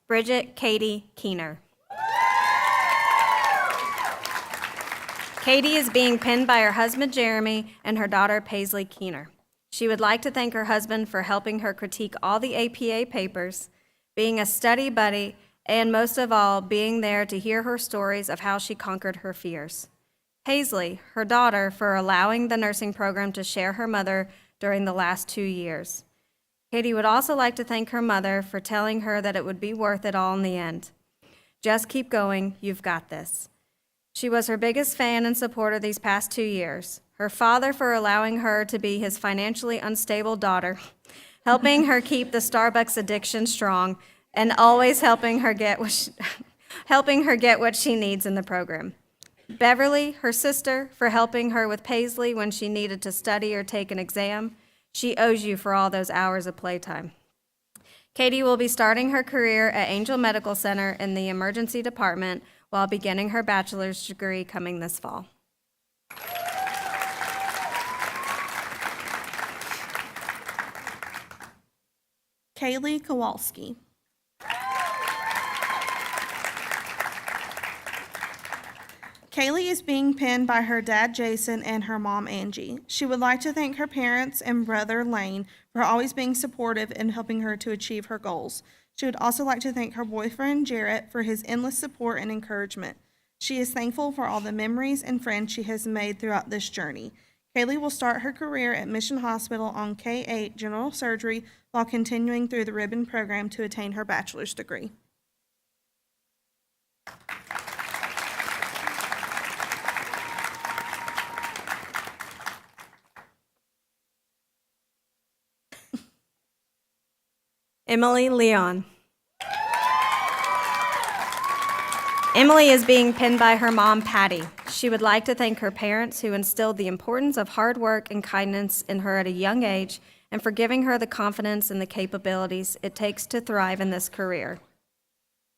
Bridget Katie Keener. Katie is being pinned by her husband Jeremy and her daughter Paisley Keener. She would like to thank her husband for helping her critique all the APA papers, being a study buddy, and most of all, being there to hear her stories of how she conquered her fears. Paisley, her daughter, for allowing the nursing program to share her mother during the last 2 years. Katie would also like to thank her mother for telling her that it would be worth it all in the end. Just keep going, you've got this. She was her biggest fan and supporter these past 2 years. Her father for allowing her to be his financially unstable daughter, helping her keep the Starbucks addiction strong, and always helping her get what she needs in the program. Beverly, her sister, for helping her with Paisley when she needed to study or take an exam. She owes you for all those hours of playtime. Katie will be starting her career at Angel Medical Center in the emergency department while beginning her bachelor's degree coming this fall. Kaylee Kowalski. Kaylee is being pinned by her dad, Jason, and her mom, Angie. She would like to thank her parents and brother, Lane, for always being supportive and helping her to achieve her goals. She would also like to thank her boyfriend, Jarrett, for his endless support and encouragement. She is thankful for all the memories and friends she has made throughout this journey. Kaylee will start her career at Mission Hospital on K-8 General Surgery while continuing through the ribbon program to attain her bachelor's degree. Emily Leon. Emily is being pinned by her mom, Patty. She would like to thank her parents who instilled the importance of hard work and kindness in her at a young age and for giving her the confidence and the capabilities it takes to thrive in this career.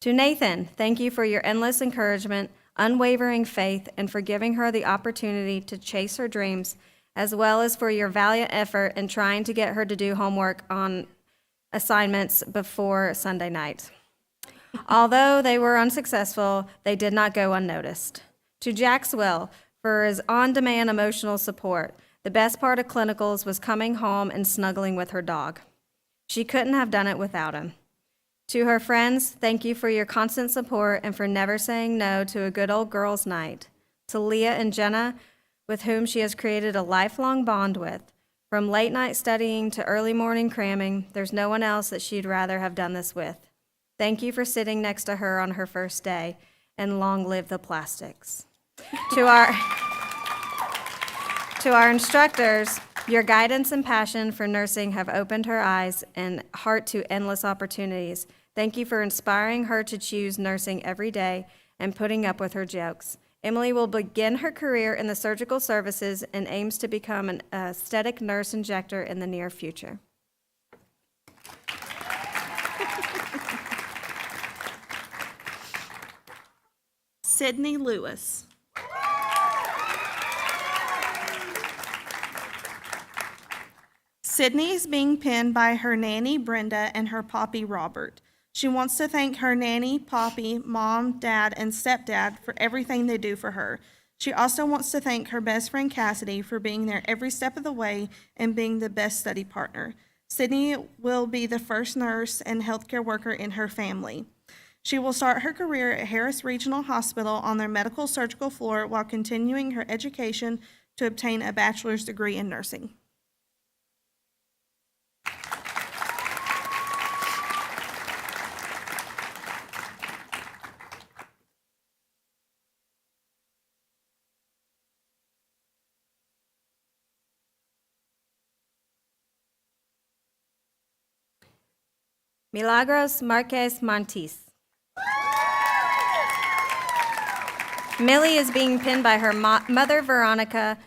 To Nathan, thank you for your endless encouragement, unwavering faith, and for giving her the opportunity to chase her dreams, as well as for your valiant effort in trying to get her to do homework on assignments before Sunday night. Although they were unsuccessful, they did not go unnoticed. To Jackswell for his on-demand emotional support. The best part of clinicals was coming home and snuggling with her dog. She couldn't have done it without him. To her friends, thank you for your constant support and for never saying no to a good old girls' night. To Leah and Jenna, with whom she has created a lifelong bond with. From late night studying to early morning cramming, there's no one else that she'd rather have done this with. Thank you for sitting next to her on her first day, and long live the plastics. To our instructors, your guidance and passion for nursing have opened her eyes and heart to endless opportunities. Thank you for inspiring her to choose nursing every day and putting up with her jokes. Emily will begin her career in the surgical services and aims to become an aesthetic nurse injector in the near future. Sydney Lewis. Sydney is being pinned by her nanny, Brenda, and her poppy, Robert. She wants to thank her nanny, Poppy, mom, dad, and stepdad for everything they do for her. She also wants to thank her best friend Cassidy for being there every step of the way and being the best study partner. Sydney will be the first nurse and healthcare worker in her family. She will start her career at Harris Regional Hospital on their medical surgical floor while continuing her education to obtain a bachelor's degree in nursing. Milagros Marquez Montis. Millie is being pinned by her mother, Veronica,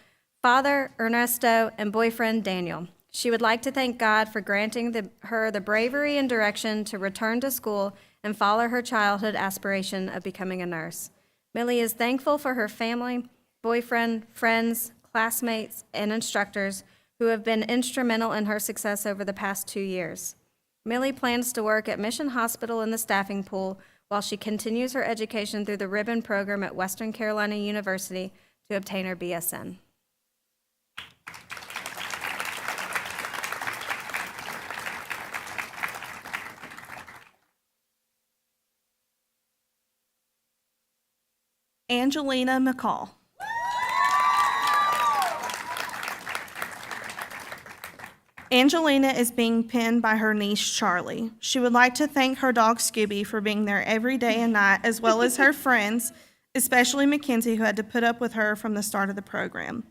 father, Ernesto, and boyfriend, Daniel. She would like to thank God for granting her the bravery and direction to return to school and follow her childhood aspiration of becoming a nurse. Millie is thankful for her family, boyfriend, friends, classmates, and instructors who have been instrumental in her success over the past 2 years. Millie plans to work at Mission Hospital in the staffing pool while she continues her education through the Ribbon Program at Western Carolina University to obtain her BSN. Angelina McCall. Angelina is being pinned by her niece, Charlie. She would like to thank her dog, Scooby, for being there every day and night, as well as her friends, especially Mackenzie, who had to put up with her from the start of the program.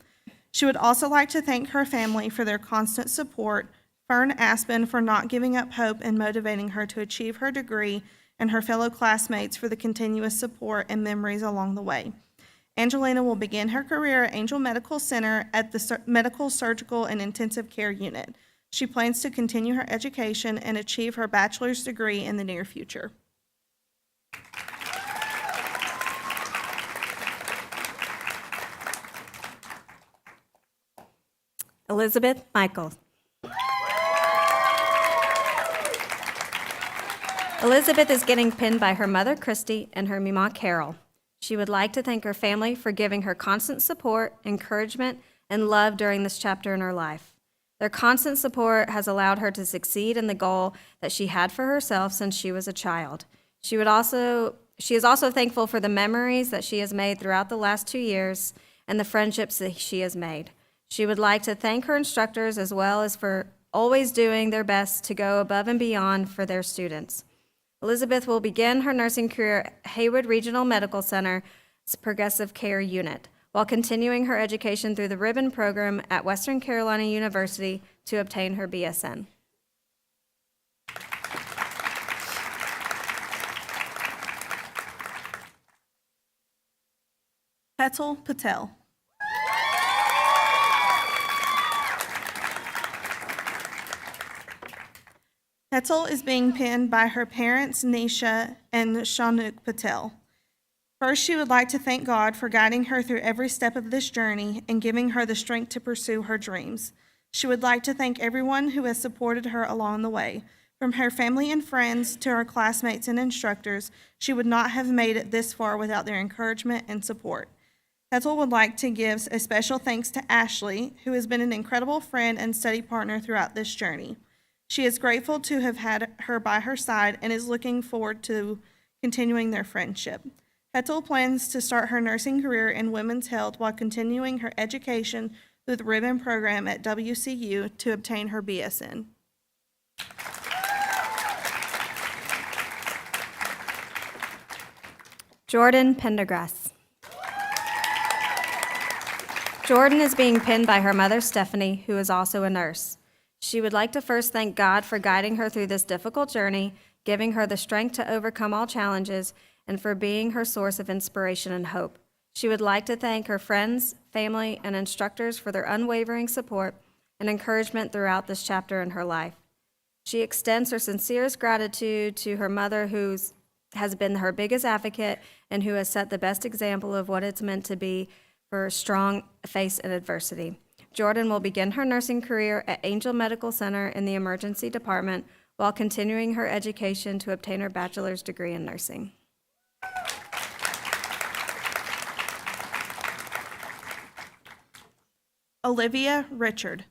She would also like to thank her family for their constant support, Fern Aspen for not giving up hope and motivating her to achieve her degree, and her fellow classmates for the continuous support and memories along the way. Angelina will begin her career at Angel Medical Center at the Medical, Surgical, and Intensive Care Unit. She plans to continue her education and achieve her bachelor's degree in the near future. Elizabeth Michaels. Elizabeth is getting pinned by her mother, Christy, and her Mima, Carol. She would like to thank her family for giving her constant support, encouragement, and love during this chapter in her life. Their constant support has allowed her to succeed in the goal that she had for herself since she was a child. She is also thankful for the memories that she has made throughout the last 2 years and the friendships that she has made. She would like to thank her instructors as well as for always doing their best to go above and beyond for their students. Elizabeth will begin her nursing career at Haywood Regional Medical Center's Progressive Care Unit, while continuing her education through the Ribbon Program at Western Carolina University to obtain her BSN. Petal Patel. Petal is being pinned by her parents, Nisha and Shanuk Patel. First, she would like to thank God for guiding her through every step of this journey and giving her the strength to pursue her dreams. She would like to thank everyone who has supported her along the way. From her family and friends to her classmates and instructors, she would not have made it this far without their encouragement and support. Petal would like to give a special thanks to Ashley, who has been an incredible friend and study partner throughout this journey. She is grateful to have had her by her side and is looking forward to continuing their friendship. Petal plans to start her nursing career in women's health while continuing her education through the Ribbon Program at WCU to obtain her BSN. Jordan Pendergrass. Jordan is being pinned by her mother, Stephanie, who is also a nurse. She would like to first thank God for guiding her through this difficult journey, giving her the strength to overcome all challenges, and for being her source of inspiration and hope. She would like to thank her friends, family, and instructors for their unwavering support and encouragement throughout this chapter in her life. She extends her sincerest gratitude to her mother, who has been her biggest advocate and who has set the best example of what it's meant to be for a strong face in adversity. Jordan will begin her nursing career at Angel Medical Center in the emergency department while continuing her education to obtain her bachelor's degree in nursing. Olivia Richard.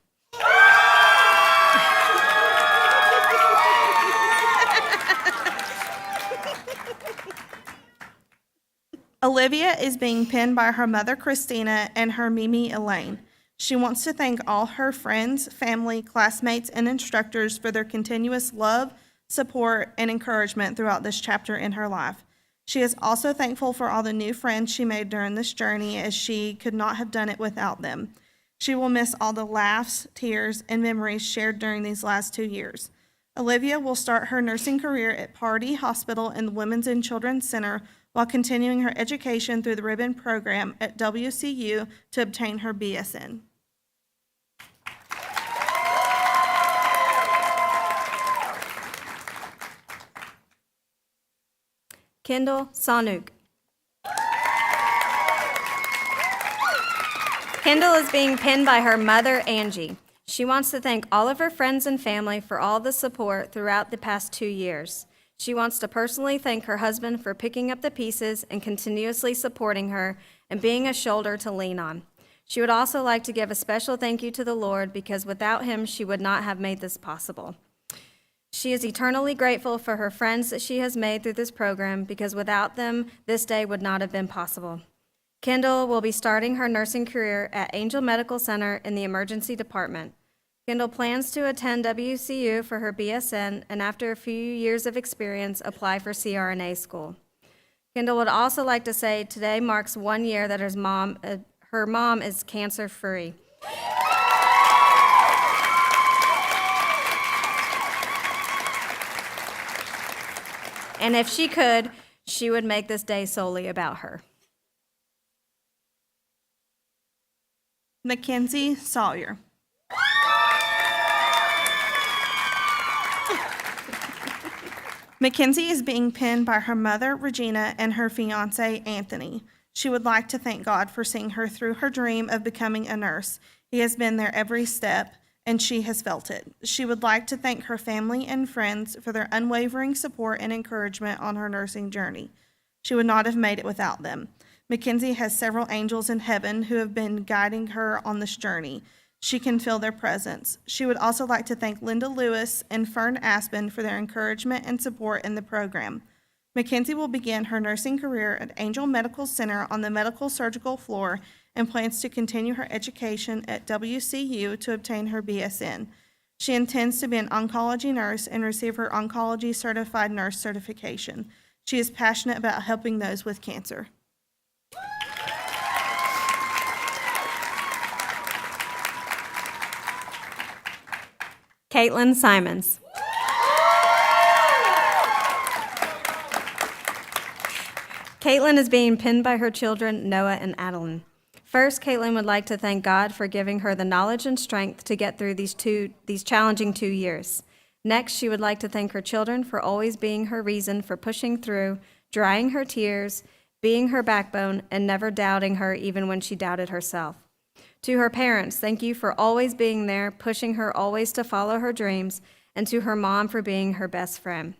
Olivia is being pinned by her mother, Christina, and her Mimi, Elaine. She wants to thank all her friends, family, classmates, and instructors for their continuous love, support, and encouragement throughout this chapter in her life. She is also thankful for all the new friends she made during this journey, as she could not have done it without them. She will miss all the laughs, tears, and memories shared during these last 2 years. Olivia will start her nursing career at Pardee Hospital and the Women's and Children's Center while continuing her education through the Ribbon Program at WCU to obtain her BSN. Kendall Sanuk. Kendall is being pinned by her mother, Angie. She wants to thank all of her friends and family for all the support throughout the past 2 years. She wants to personally thank her husband for picking up the pieces and continuously supporting her and being a shoulder to lean on. She would also like to give a special thank you to the Lord, because without him, she would not have made this possible. She is eternally grateful for her friends that she has made through this program, because without them, this day would not have been possible. Kendall will be starting her nursing career at Angel Medical Center in the emergency department. Kendall plans to attend WCU for her BSN, and after a few years of experience, apply for CRNA school. Kendall would also like to say today marks 1 year that her mom is cancer-free. And if she could, she would make this day solely about her. Mackenzie Sawyer. Mackenzie is being pinned by her mother, Regina, and her fiancé, Anthony. She would like to thank God for seeing her through her dream of becoming a nurse. He has been there every step, and she has felt it. She would like to thank her family and friends for their unwavering support and encouragement on her nursing journey. She would not have made it without them. Mackenzie has several angels in heaven who have been guiding her on this journey. She can feel their presence. She would also like to thank Linda Lewis and Fern Aspen for their encouragement and support in the program. Mackenzie will begin her nursing career at Angel Medical Center on the medical surgical floor and plans to continue her education at WCU to obtain her BSN. She intends to be an oncology nurse and receive her oncology certified nurse certification. She is passionate about helping those with cancer. Caitlin Simons. Caitlin is being pinned by her children, Noah and Adeline. First, Caitlin would like to thank God for giving her the knowledge and strength to get through these challenging 2 years. Next, she would like to thank her children for always being her reason for pushing through, drying her tears, being her backbone, and never doubting her even when she doubted herself. To her parents, thank you for always being there, pushing her always to follow her dreams, and to her mom for being her best friend.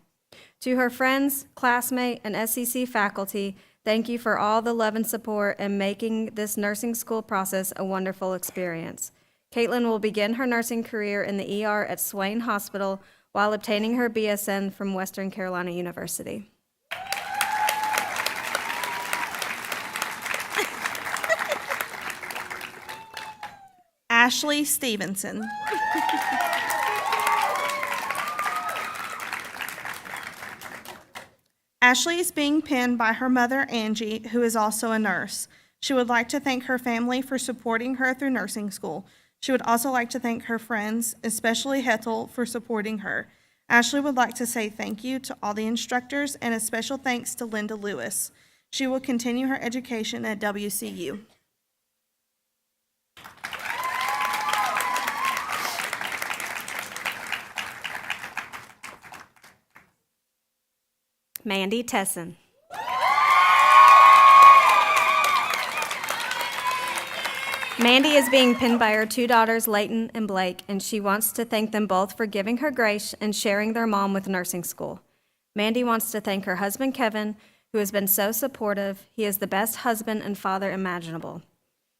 To her friends, classmate, and SCC faculty, thank you for all the love and support and making this nursing school process a wonderful experience. Caitlin will begin her nursing career in the ER at Swain Hospital while obtaining her BSN from Western Carolina University. Ashley Stevenson. Ashley is being pinned by her mother, Angie, who is also a nurse. She would like to thank her family for supporting her through nursing school. She would also like to thank her friends, especially Hethel, for supporting her. Ashley would like to say thank you to all the instructors and a special thanks to Linda Lewis. She will continue her education at WCU. Mandy Tesson. Mandy is being pinned by her two daughters, Layton and Blake, and she wants to thank them both for giving her grace and sharing their mom with nursing school. Mandy wants to thank her husband, Kevin, who has been so supportive. He is the best husband and father imaginable.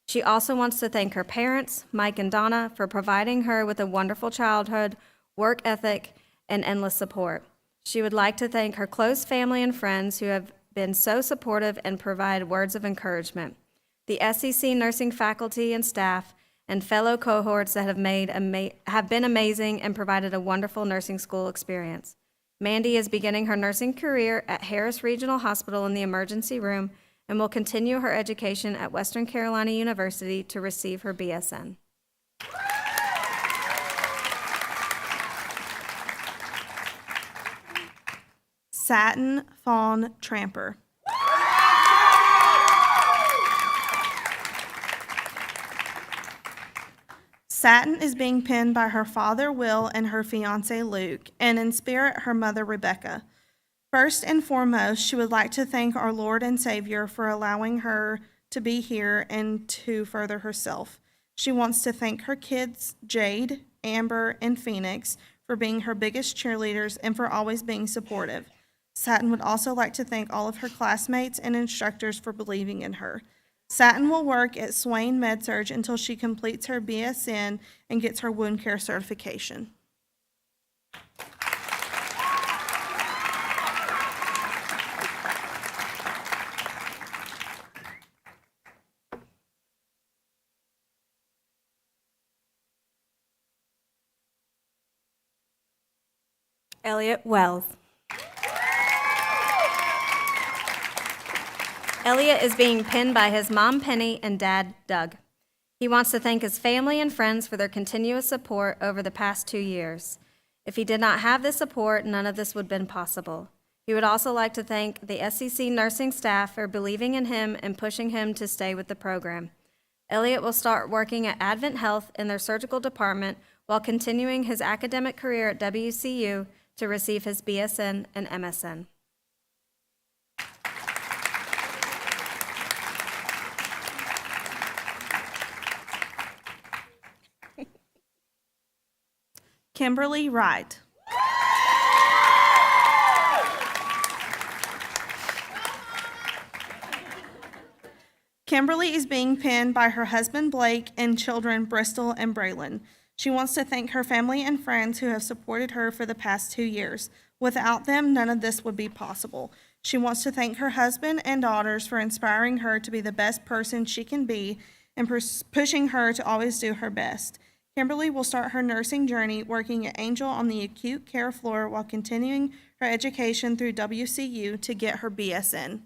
She also wants to thank her parents, Mike and Donna, for providing her with a wonderful childhood, work ethic, and endless support. She would like to thank her close family and friends who have been so supportive and provide words of encouragement. The SEC nursing faculty and staff and fellow cohorts that have been amazing and provided a wonderful nursing school experience. Mandy is beginning her nursing career at Harris Regional Hospital in the emergency room and will continue her education at Western Carolina University to receive her BSN. Satin Fawn Tramper. Satin is being pinned by her father, Will, and her fiancé, Luke, and in spirit, her mother, Rebecca. First and foremost, she would like to thank our Lord and Savior for allowing her to be here and to further herself. She wants to thank her kids, Jade, Amber, and Phoenix, for being her biggest cheerleaders and for always being supportive. Satin would also like to thank all of her classmates and instructors for believing in her. Satin will work at Swain MedSurg until she completes her BSN and gets her wound care certification. Elliot Wells. Elliot is being pinned by his mom, Penny, and dad, Doug. He wants to thank his family and friends for their continuous support over the past 2 years. If he did not have this support, none of this would have been possible. He would also like to thank the SEC nursing staff for believing in him and pushing him to stay with the program. Elliot will start working at Advent Health in their surgical department while continuing his academic career at WCU to receive his BSN and MSN. Kimberly Wright. Kimberly is being pinned by her husband Blake and children Bristol and Braylon. She wants to thank her family and friends who have supported her for the past 2 years. Without them, none of this would be possible. She wants to thank her husband and daughters for inspiring her to be the best person she can be and pushing her to always do her best. Kimberly will start her nursing journey working at Angel on the acute care floor while continuing her education through WCU to get her BSN.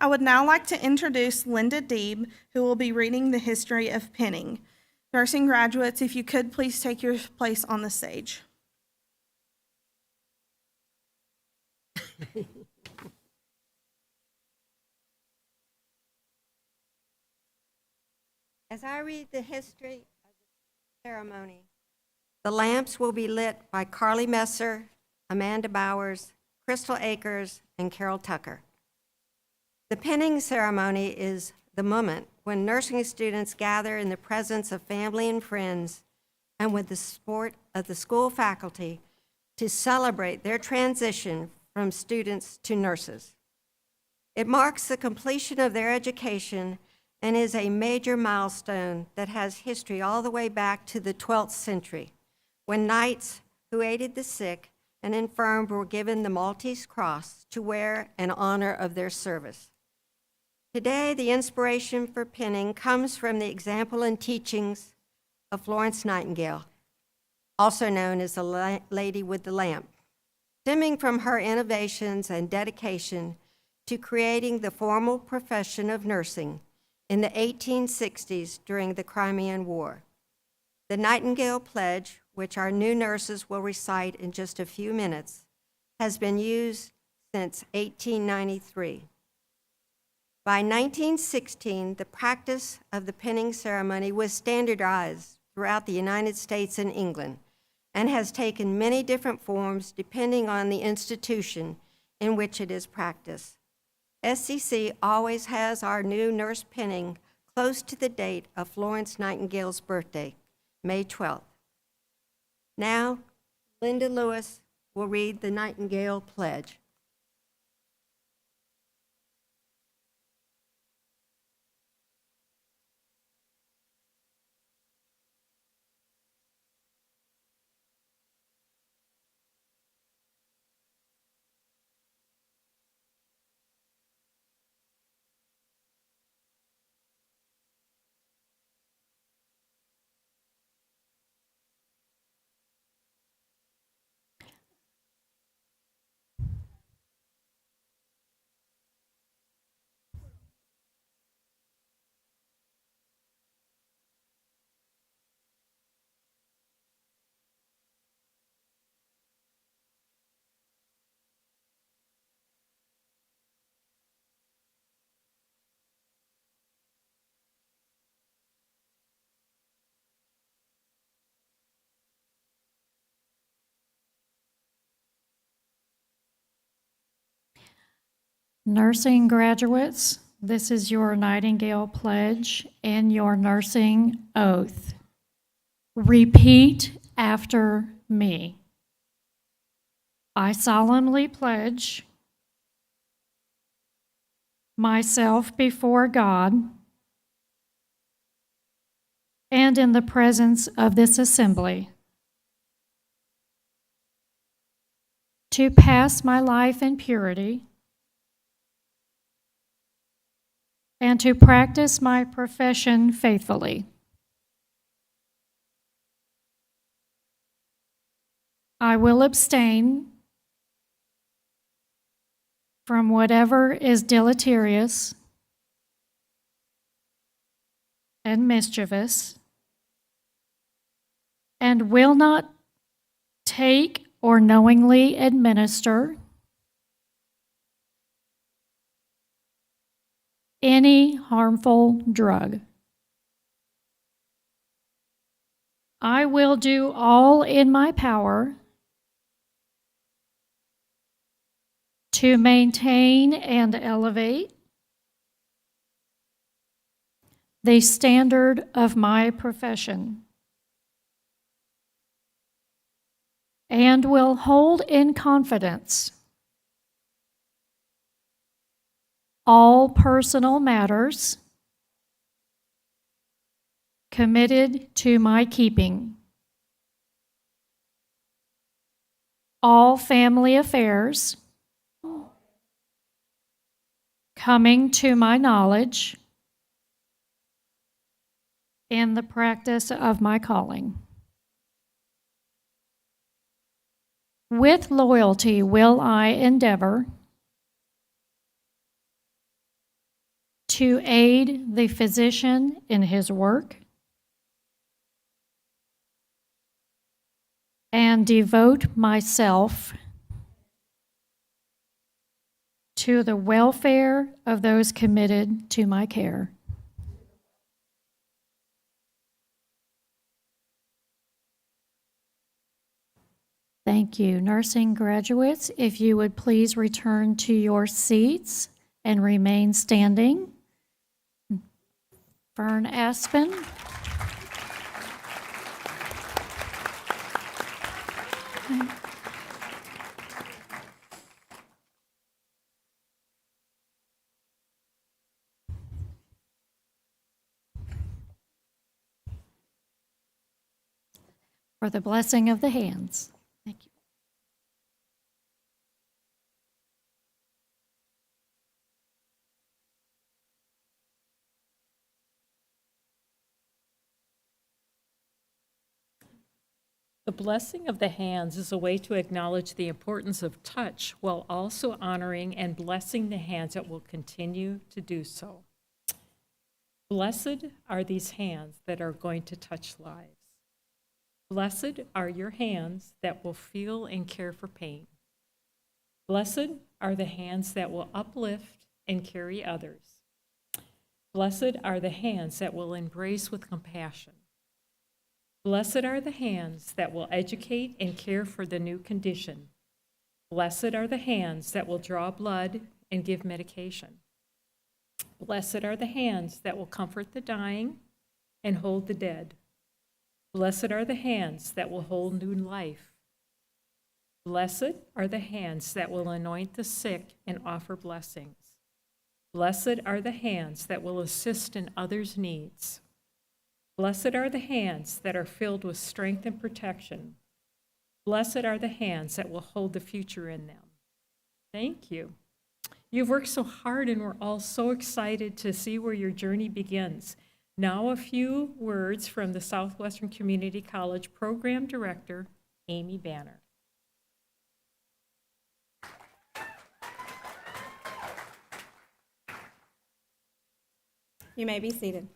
I would now like to introduce Linda Deeb, who will be reading the history of pinning. Nursing graduates, if you could please take your place on the stage. As I read the history of the ceremony, the lamps will be lit by Carly Messer, Amanda Bowers, Crystal Akers, and Carol Tucker. The pinning ceremony is the moment when nursing students gather in the presence of family and friends and with the support of the school faculty to celebrate their transition from students to nurses. It marks the completion of their education and is a major milestone that has history all the way back to the 12th century, when knights who aided the sick and infirm were given the Maltese Cross to wear in honor of their service. Today, the inspiration for pinning comes from the example and teachings of Florence Nightingale, also known as the Lady with the Lamp, stemming from her innovations and dedication to creating the formal profession of nursing in the 1860s during the Crimean War. The Nightingale Pledge, which our new nurses will recite in just a few minutes, has been used since 1893. By 1916, the practice of the pinning ceremony was standardized throughout the United States and England and has taken many different forms depending on the institution in which it is practiced. SCC always has our new nurse pinning close to the date of Florence Nightingale's birthday, May 12th. Now, Linda Lewis will read the Nightingale Pledge. Nursing graduates, this is your Nightingale Pledge and your nursing oath. Repeat after me. I solemnly pledge myself before God and in the presence of this assembly to pass my life in purity and to practice my profession faithfully. I will abstain from whatever is deleterious and mischievous, and will not take or knowingly administer any harmful drug. I will do all in my power to maintain and elevate the standard of my profession, and will hold in confidence all personal matters committed to my keeping, all family affairs coming to my knowledge in the practice of my calling. With loyalty will I endeavor to aid the physician in his work and devote myself to the welfare of those committed to my care. Thank you. Nursing graduates, if you would please return to your seats and remain standing. Fern Aspen. For the blessing of the hands. Thank you. The blessing of the hands is a way to acknowledge the importance of touch while also honoring and blessing the hands that will continue to do so. Blessed are these hands that are going to touch lives. Blessed are your hands that will feel and care for pain. Blessed are the hands that will uplift and carry others. Blessed are the hands that will embrace with compassion. Blessed are the hands that will educate and care for the new condition. Blessed are the hands that will draw blood and give medication. Blessed are the hands that will comfort the dying and hold the dead. Blessed are the hands that will hold new life. Blessed are the hands that will anoint the sick and offer blessings. Blessed are the hands that will assist in others' needs. Blessed are the hands that are filled with strength and protection. Blessed are the hands that will hold the future in them. Thank you. You've worked so hard, and we're all so excited to see where your journey begins. Now, a few words from the Southwestern Community College Program Director, Amy Banner. You may be seated.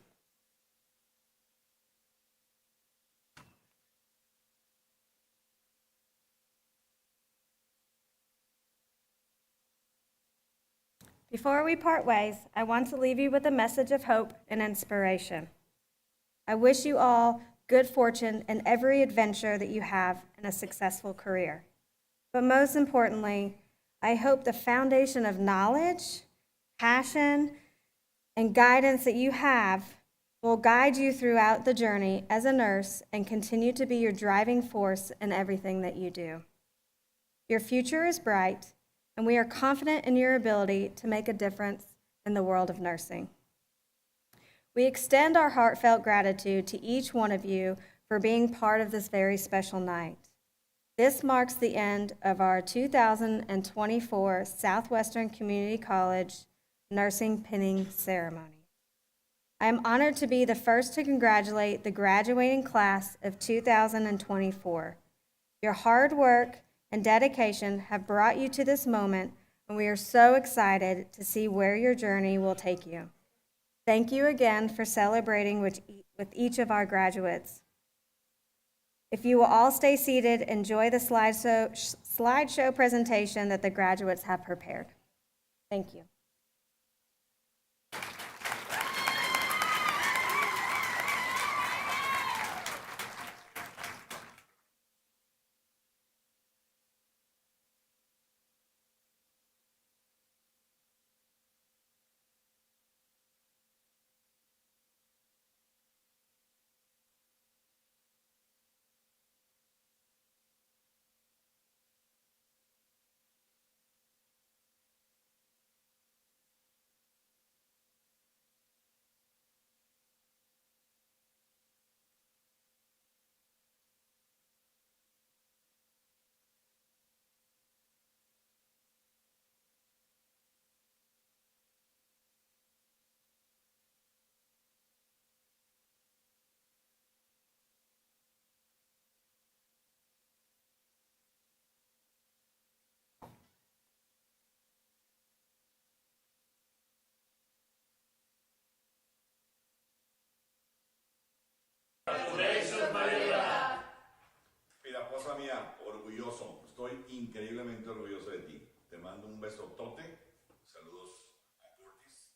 Before we part ways, I want to leave you with a message of hope and inspiration. I wish you all good fortune in every adventure that you have in a successful career. But most importantly, I hope the foundation of knowledge, passion, and guidance that you have will guide you throughout the journey as a nurse and continue to be your driving force in everything that you do. Your future is bright, and we are confident in your ability to make a difference in the world of nursing. We extend our heartfelt gratitude to each one of you for being part of this very special night. This marks the end of our 2024 Southwestern Community College Nursing Pinning Ceremony. I am honored to be the first to congratulate the graduating class of 2024. Your hard work and dedication have brought you to this moment, and we are so excited to see where your journey will take you. Thank you again for celebrating with each of our graduates. If you will all stay seated, enjoy the slideshow presentation that the graduates have prepared. Thank you. Mira, esposa mía, orgulloso, estoy increíblemente orgulloso de ti. Te mando un besotote. Saludos a Curtis.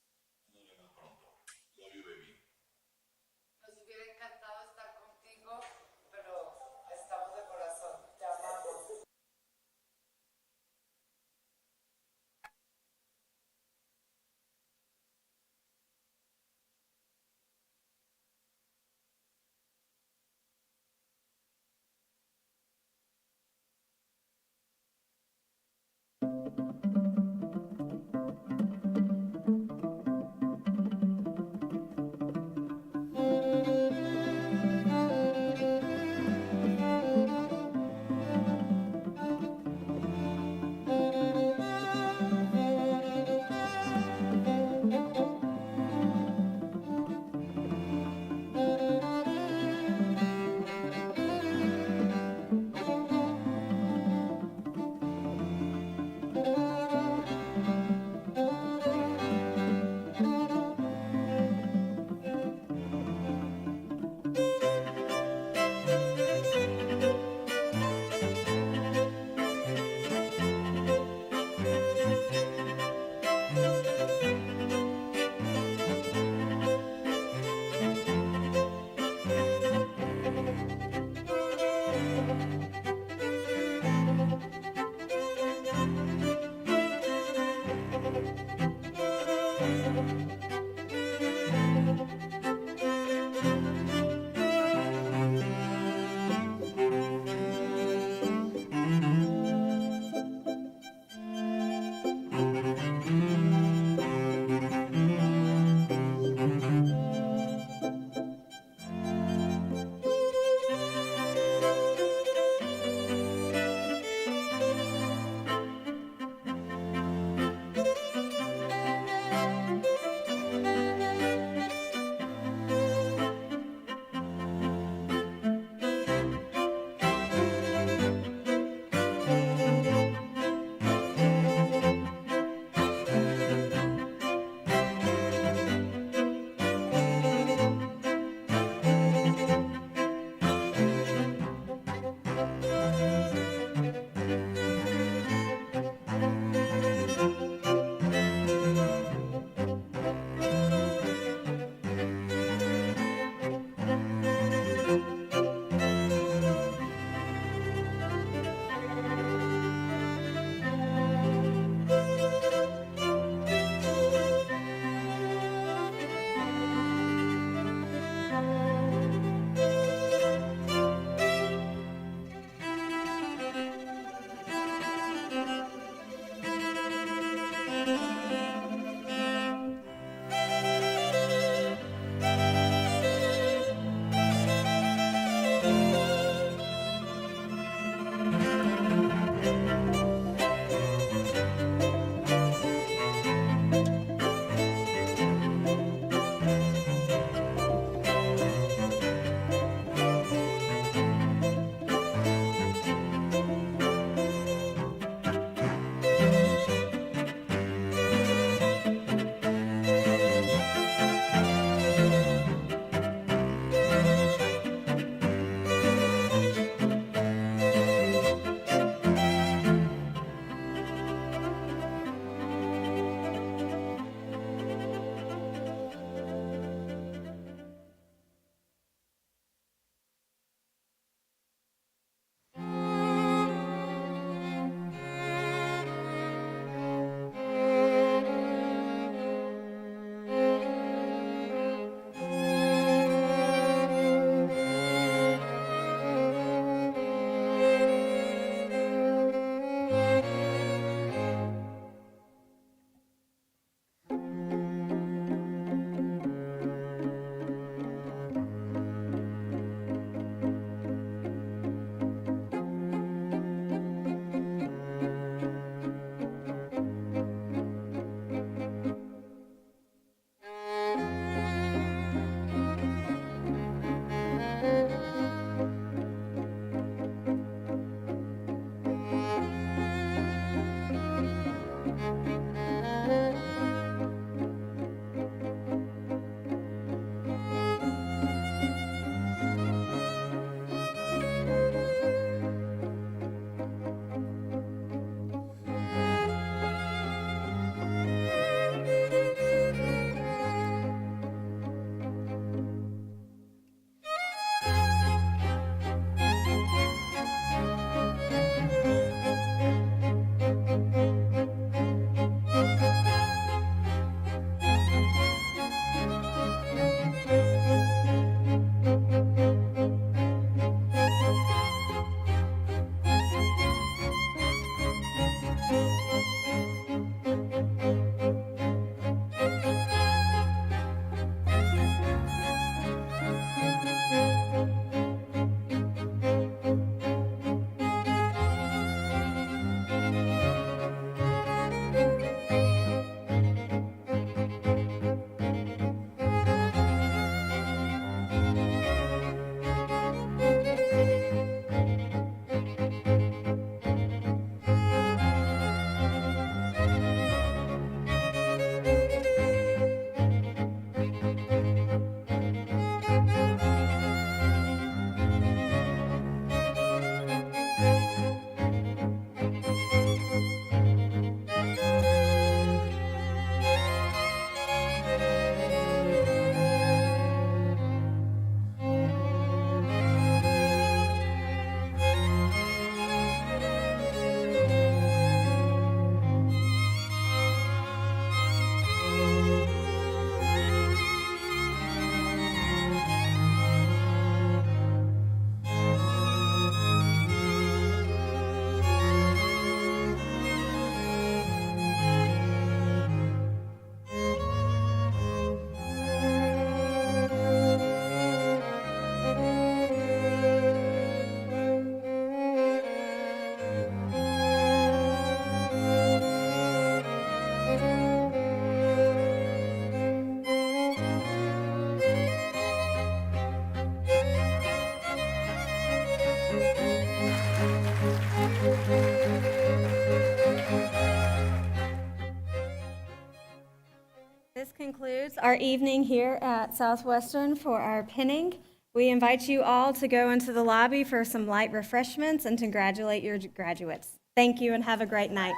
Nos vemos pronto. Love you, baby. Nos hubiera encantado estar contigo, pero estamos de corazón. Te amamos. concludes our evening here at Southwestern for our pinning. We invite you all to go into the lobby for some light refreshments and to congratulate your graduates. Thank you and have a great night.